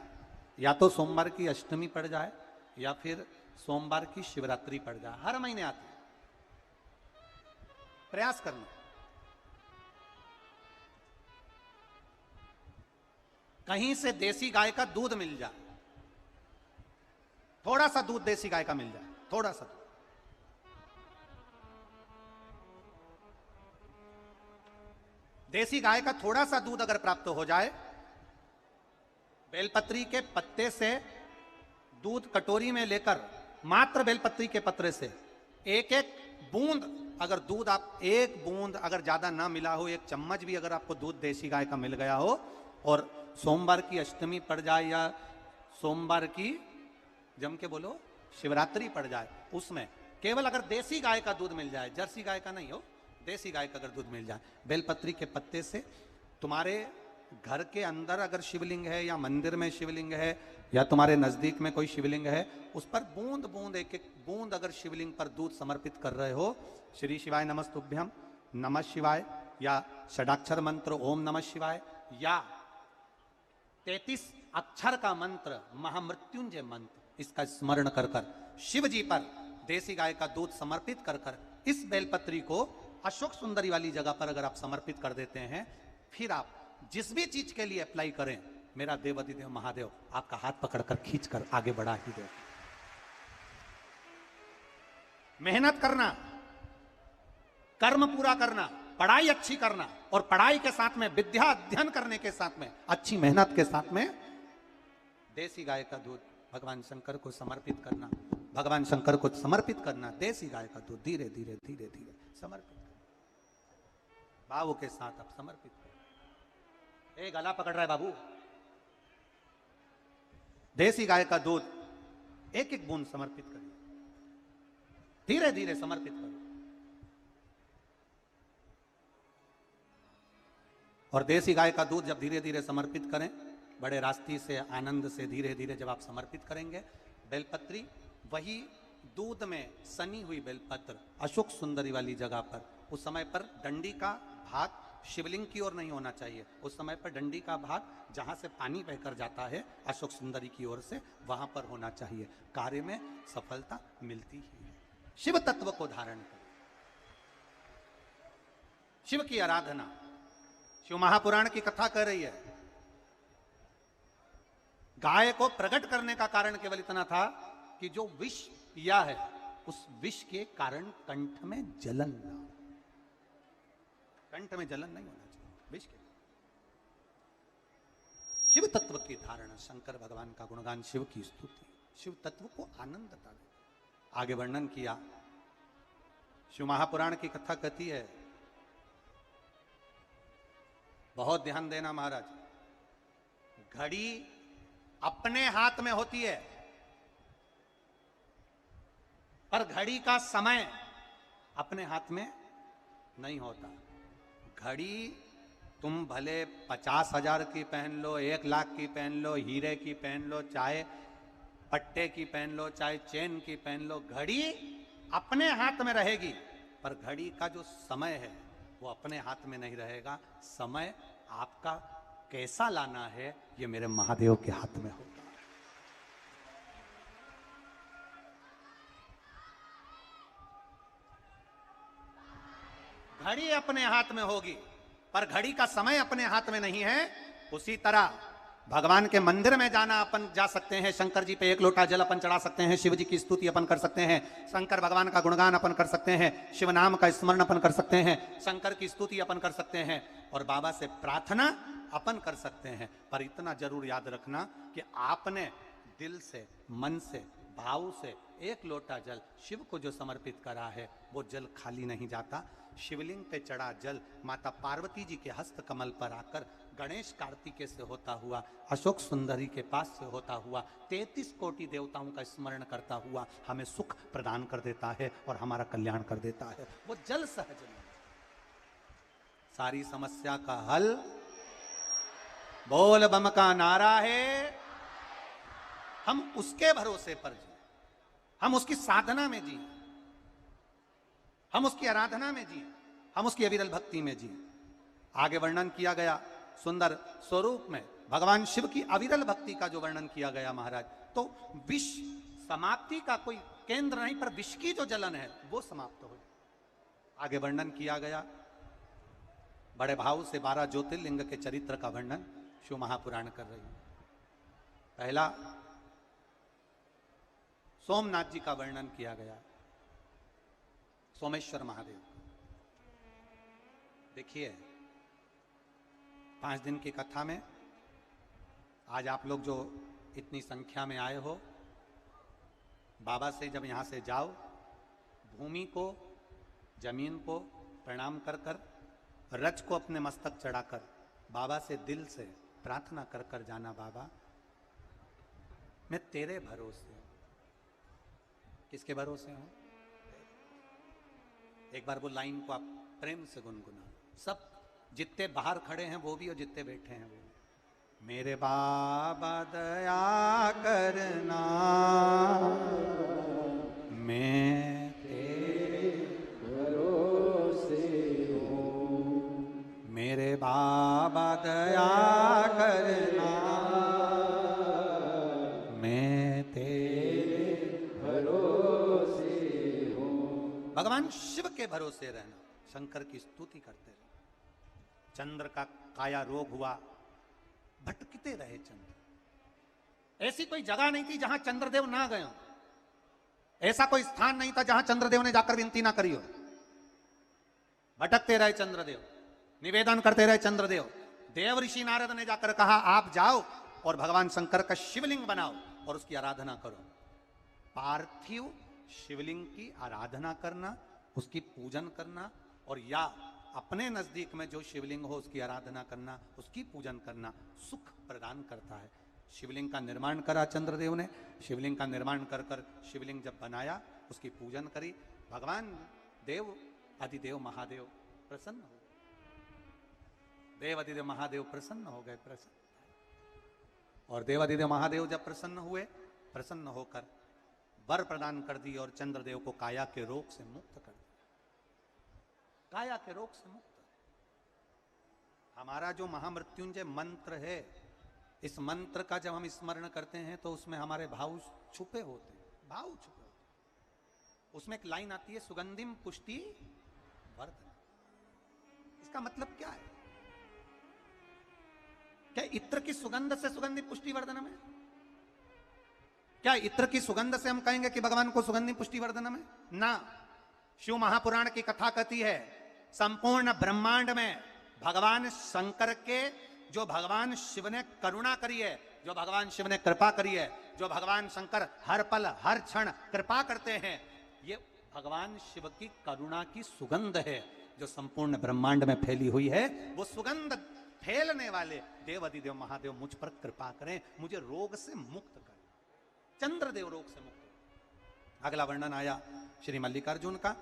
या तो सोमवार की अष्टमी पड़ जाए या फिर सोमवार की शिवरात्रि पड़ जाए, हर महीने आती है। प्रयास करना। कहीं से देसी गाय का दूध मिल जाए, थोड़ा सा दूध देसी गाय का मिल जाए, थोड़ा सा दूध। देसी गाय का थोड़ा सा दूध अगर प्राप्त हो जाए, बेलपत्री के पत्ते से दूध कटोरी में लेकर, मात्र बेलपत्री के पत्रे से एक एक बूंद अगर दूध, आप एक बूंद अगर ज्यादा ना मिला हो, एक चम्मच भी अगर आपको दूध देसी गाय का मिल गया हो और सोमवार की अष्टमी पड़ जाए या सोमवार की, जम के बोलो, शिवरात्रि पड़ जाए, उसमें केवल अगर देसी गाय का दूध मिल जाए, जर्सी गाय का नहीं हो, देसी गाय का अगर दूध मिल जाए, बेलपत्री के पत्ते से, तुम्हारे घर के अंदर अगर शिवलिंग है या मंदिर में शिवलिंग है या तुम्हारे नजदीक में कोई शिवलिंग है, उस पर बूंद बूंद, एक एक बूंद अगर शिवलिंग पर दूध समर्पित कर रहे हो, श्री शिवाय नमस्तुभ्यम, नमः शिवाय, या षडाक्षर मंत्र ओम नमः शिवाय, या 33 अक्षर का मंत्र महामृत्युंजय मंत्र, इसका स्मरण कर कर शिव जी पर देसी गाय का दूध समर्पित कर कर इस बेलपत्री को अशोक सुंदरी वाली जगह पर अगर आप समर्पित कर देते हैं, फिर आप जिस भी चीज के लिए अप्लाई करें, मेरा देवाधिदेव महादेव आपका हाथ पकड़कर खींचकर आगे बढ़ा ही दे। मेहनत करना, कर्म पूरा करना, पढ़ाई अच्छी करना, और पढ़ाई के साथ में विद्या अध्ययन करने के साथ में अच्छी मेहनत के साथ में देसी गाय का दूध भगवान शंकर को समर्पित करना, भगवान शंकर को समर्पित करना, देसी गाय का दूध धीरे धीरे धीरे धीरे समर्पित करना, भाव के साथ आप समर्पित करें। ए गला पकड़ रहा है बाबू। देसी गाय का दूध एक एक बूंद समर्पित करिए, धीरे धीरे समर्पित करो। और देसी गाय का दूध जब धीरे धीरे समर्पित करें, बड़े रास्ती से, आनंद से, धीरे धीरे जब आप समर्पित करेंगे, बेलपत्री, वही दूध में सनी हुई बेलपत्र अशोक सुंदरी वाली जगह पर, उस समय पर डंडी का भाग शिवलिंग की ओर नहीं होना चाहिए, उस समय पर डंडी का भाग जहां से पानी बहकर जाता है अशोक सुंदरी की ओर से, वहां पर होना चाहिए। कार्य में सफलता मिलती ही है। शिव तत्व को धारण करें, शिव की आराधना। शिव महापुराण की कथा कर रही है, गाय को प्रकट करने का कारण केवल इतना था कि जो विष पिया है उस विष के कारण कंठ में जलन ना हो, कंठ में जलन नहीं होना चाहिए विष के। शिव तत्व की धारणा, शंकर भगवान का गुणगान, शिव की स्तुति, शिव तत्व को आनंदता दे। आगे वर्णन किया, शिव महापुराण की कथा कहती है, बहुत ध्यान देना महाराज, घड़ी अपने हाथ में होती है पर घड़ी का समय अपने हाथ में नहीं होता। घड़ी तुम भले 50,000 की पहन लो, 1 लाख की पहन लो, हीरे की पहन लो, चाहे पट्टे की पहन लो, चाहे चेन की पहन लो, घड़ी अपने हाथ में रहेगी पर घड़ी का जो समय है वो अपने हाथ में नहीं रहेगा। समय आपका कैसा लाना है ये मेरे महादेव के हाथ में होगा। घड़ी अपने हाथ में होगी पर घड़ी का समय अपने हाथ में नहीं है। उसी तरह भगवान के मंदिर में जाना अपन जा सकते हैं, शंकर जी पे 1 लोटा जल अपन चढ़ा सकते हैं, शिव जी की स्तुति अपन कर सकते हैं, शंकर भगवान का गुणगान अपन कर सकते हैं, शिव नाम का स्मरण अपन कर सकते हैं, शंकर की स्तुति अपन कर सकते हैं और बाबा से प्रार्थना अपन कर सकते हैं। पर इतना जरूर याद रखना कि आपने दिल से, मन से, भाव से 1 लोटा जल शिव को जो समर्पित करा है वो जल खाली नहीं जाता। शिवलिंग पे चढ़ा जल माता पार्वती जी के हस्त कमल पर आकर गणेश कार्तिकेय से होता हुआ, अशोक सुंदरी के पास से होता हुआ, 33 कोटि देवताओं का स्मरण करता हुआ हमें सुख प्रदान कर देता है और हमारा कल्याण कर देता है। वो जल सहज नहीं, सारी समस्या का हल बोल बम का नारा है। हम उसके भरोसे पर जिए, हम उसकी साधना में जिए, हम उसकी आराधना में जिए, हम उसकी अविरल भक्ति में जिए। आगे वर्णन किया गया सुंदर स्वरूप में भगवान शिव की अविरल भक्ति का जो वर्णन किया गया महाराज, तो विष समाप्ति का कोई केंद्र नहीं पर विष की जो जलन है वो समाप्त हो। आगे वर्णन किया गया, बड़े भाव से 12 ज्योतिर्लिंग के चरित्र का वर्णन शिव महापुराण कर रही है। पहला सोमनाथ जी का वर्णन किया गया, सोमेश्वर महादेव। देखिए 5 दिन की कथा में आज आप लोग जो इतनी संख्या में आए हो, बाबा से जब यहां से जाओ, भूमि को, जमीन को प्रणाम कर कर, रज को अपने मस्तक चढ़ाकर बाबा से दिल से प्रार्थना कर कर जाना, बाबा मैं तेरे भरोसे हूं। किसके भरोसे हूं? एक बार वो लाइन को आप प्रेम से गुनगुना, सब जितने बाहर खड़े हैं वो भी और जितने बैठे हैं वो भी। मेरे बाबा दया करना, मैं तेरे भरोसे हूँ। मेरे बाबा दया करना, मैं तेरे भरोसे हूँ। भगवान शिव के भरोसे रहना, शंकर की स्तुति करते रहे। चंद्र का काया रोग हुआ, भटकते रहे चंद्र। ऐसी कोई जगह नहीं थी जहां चंद्रदेव ना गए हो, ऐसा कोई स्थान नहीं था जहां चंद्रदेव ने जाकर विनती ना करी हो। भटकते रहे चंद्रदेव, निवेदन करते रहे चंद्रदेव। देव ऋषि नारद ने जाकर कहा आप जाओ और भगवान शंकर का शिवलिंग बनाओ और उसकी आराधना करो। पार्थिव शिवलिंग की आराधना करना, उसकी पूजन करना, और या अपने नजदीक में जो शिवलिंग हो उसकी आराधना करना, उसकी पूजन करना सुख प्रदान करता है। शिवलिंग का निर्माण करा चंद्रदेव ने। शिवलिंग का निर्माण कर कर शिवलिंग जब बनाया, उसकी पूजन करी, भगवान देव अधिदेव महादेव प्रसन्न हो गए। देव अधिदेव महादेव प्रसन्न हो गए, प्रसन्न। और देव अधिदेव महादेव जब प्रसन्न हुए, प्रसन्न होकर वर प्रदान कर दी और चंद्रदेव को काया के रोग से मुक्त कर दिया। काया के रोग से मुक्त। हमारा जो महामृत्युंजय मंत्र है, इस मंत्र का जब हम स्मरण करते हैं तो उसमें हमारे भाव छुपे होते हैं, भाव छुपे होते हैं। उसमें एक लाइन आती है, सुगंधिम पुष्टि वर्धन। इसका मतलब क्या है? क्या इत्र की सुगंध से सुगंधि पुष्टि वर्धन में? क्या इत्र की सुगंध से हम कहेंगे कि भगवान को सुगंधि पुष्टि वर्धन में? ना। शिव महापुराण की कथा कहती है, संपूर्ण ब्रह्मांड में भगवान शंकर के, जो भगवान शिव ने करुणा करी है, जो भगवान शिव ने कृपा करी है, जो भगवान शंकर हर पल हर क्षण कृपा करते हैं, ये भगवान शिव की करुणा की सुगंध है जो संपूर्ण ब्रह्मांड में फैली हुई है। वो सुगंध फैलने वाले देव अधिदेव महादेव मुझ पर कृपा करें, मुझे रोग से मुक्त करें। चंद्रदेव रोग से मुक्त। अगला वर्णन आया श्री मल्लिकार्जुन का,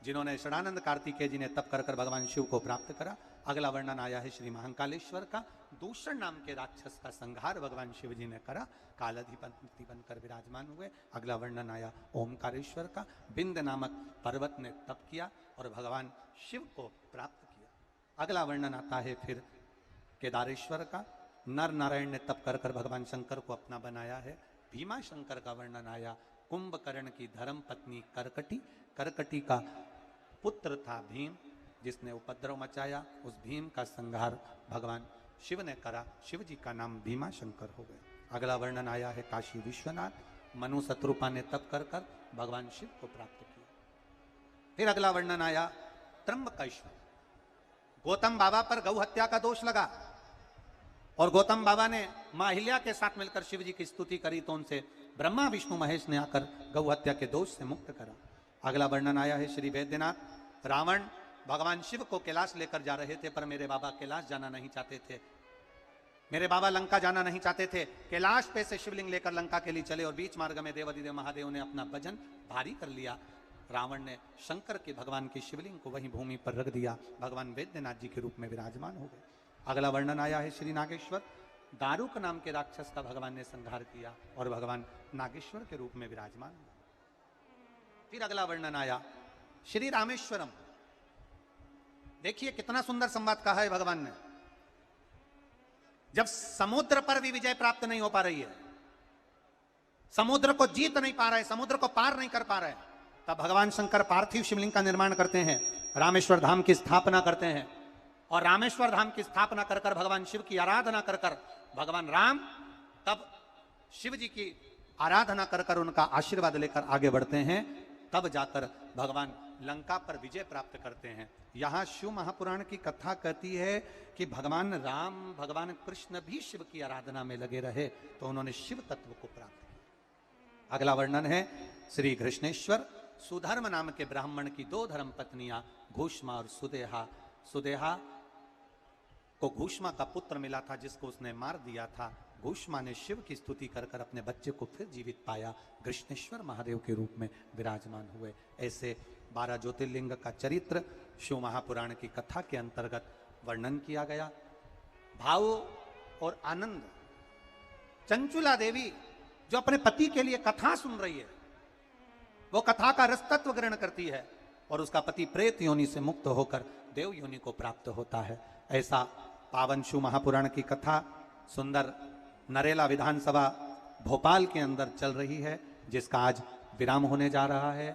जिन्होंने षडानंद कार्तिकेय जी ने तप कर कर भगवान शिव को प्राप्त करा। अगला वर्णन आया है श्री महाकालेश्वर का, दूषण नाम के राक्षस का संहार भगवान शिव जी ने करा, कालाधिपति बनकर विराजमान हुए। अगला वर्णन आया ओमकारेश्वर का, बिंद नामक पर्वत ने तप किया और भगवान शिव को प्राप्त किया। अगला वर्णन आता है फिर केदारेश्वर का, नर नारायण ने तप कर कर भगवान शंकर को अपना बनाया है। भीमा शंकर का वर्णन आया, कुंभकर्ण की धर्म पत्नी करकटी, करकटी का पुत्र था भीम, जिसने उपद्रव मचाया। उस भीम का संहार भगवान शिव ने करा, शिव जी का नाम भीमा शंकर हो गया। अगला वर्णन आया है काशी विश्वनाथ, मनु शत्रुपा ने तप कर कर भगवान शिव को प्राप्त किया। फिर अगला वर्णन आया त्र्यंबकेश्वर। गौतम बाबा पर गौ हत्या का दोष लगा और गौतम बाबा ने मां अहिल्या के साथ मिलकर शिव जी की स्तुति करी, तो उनसे ब्रह्मा विष्णु महेश ने आकर गौ हत्या के दोष से मुक्त करा। अगला वर्णन आया है श्री वैद्यनाथ। रावण भगवान शिव को कैलाश लेकर जा रहे थे, पर मेरे बाबा कैलाश जाना नहीं चाहते थे, मेरे बाबा लंका जाना नहीं चाहते थे। कैलाश पे से शिवलिंग लेकर लंका के लिए चले और बीच मार्ग में देवादिदेव महादेव ने अपना वजन भारी कर लिया। रावण ने शंकर के भगवान की शिवलिंग को वहीं भूमि पर रख दिया, भगवान वैद्यनाथ जी के रूप में विराजमान हो गए। अगला वर्णन आया है श्री नागेश्वर। दारुक नाम के राक्षस का भगवान ने संहार किया और भगवान नागेश्वर के रूप में विराजमान हुए। फिर अगला वर्णन आया श्री रामेश्वरम। देखिए कितना सुंदर संवाद कहा है भगवान ने। जब समुद्र पर भी विजय प्राप्त नहीं हो पा रही है, समुद्र को जीत नहीं पा रहे, समुद्र को पार नहीं कर पा रहे, तब भगवान शंकर पार्थिव शिवलिंग का निर्माण करते हैं, रामेश्वर धाम की स्थापना करते हैं। और रामेश्वर धाम की स्थापना कर कर भगवान शिव की आराधना कर कर भगवान राम तब शिव जी की आराधना कर कर उनका आशीर्वाद लेकर आगे बढ़ते हैं, तब जाकर भगवान लंका पर विजय प्राप्त करते हैं। यहां शिव महापुराण की कथा कहती है कि भगवान राम, भगवान कृष्ण भी शिव की आराधना में लगे रहे, तो उन्होंने शिव तत्व को प्राप्त किया। अगला वर्णन है श्री कृष्णेश्वर। सुधर्म नाम के ब्राह्मण की 2 धर्म पत्नियां घूष्मा और सुदेहा। सुदेहा को घूष्मा का पुत्र मिला था जिसको उसने मार दिया था। घूष्मा ने शिव की स्तुति कर कर अपने बच्चे को फिर जीवित पाया, कृष्णेश्वर महादेव के रूप में विराजमान हुए। ऐसे 12 ज्योतिर्लिंग का चरित्र शिव महापुराण की कथा के अंतर्गत वर्णन किया गया। भाव और आनंद। चंचुला देवी जो अपने पति के लिए कथा सुन रही है, वो कथा का रस तत्व ग्रहण करती है और उसका पति प्रेत योनि से मुक्त होकर देव योनि को प्राप्त होता है। ऐसा पावन शिव महापुराण की कथा सुंदर नरेला विधानसभा भोपाल के अंदर चल रही है, जिसका आज विराम होने जा रहा है।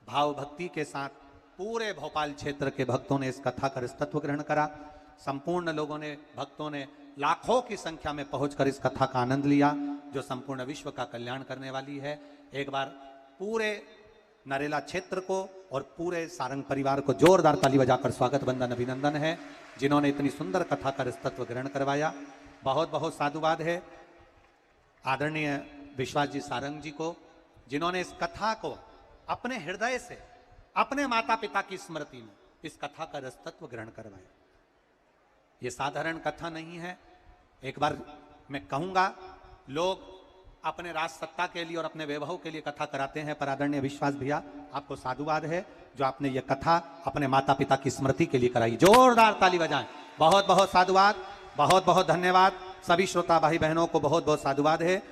भाव भक्ति के साथ पूरे भोपाल क्षेत्र के भक्तों ने इस कथा का रस तत्व ग्रहण करा। संपूर्ण लोगों ने, भक्तों ने लाखों की संख्या में पहुंचकर इस कथा का आनंद लिया, जो संपूर्ण विश्व का कल्याण करने वाली है। एक बार पूरे नरेला क्षेत्र को और पूरे सारंग परिवार को जोरदार ताली बजाकर स्वागत वंदन अभिनंदन है, जिन्होंने इतनी सुंदर कथा का रस तत्व ग्रहण करवाया। बहुत बहुत साधुवाद है आदरणीय विश्वास जी सारंग जी को, जिन्होंने इस कथा को अपने हृदय से, अपने माता पिता की स्मृति में इस कथा का रस तत्व ग्रहण करवाया। ये साधारण कथा नहीं है। एक बार मैं कहूंगा लोग अपने राज सत्ता के लिए और अपने वैभव के लिए कथा कराते हैं, पर आदरणीय विश्वास भैया आपको साधुवाद है जो आपने ये कथा अपने माता पिता की स्मृति के लिए कराई। जोरदार ताली बजाएं। बहुत बहुत साधुवाद, बहुत बहुत धन्यवाद। सभी श्रोता भाई बहनों को बहुत बहुत साधुवाद है।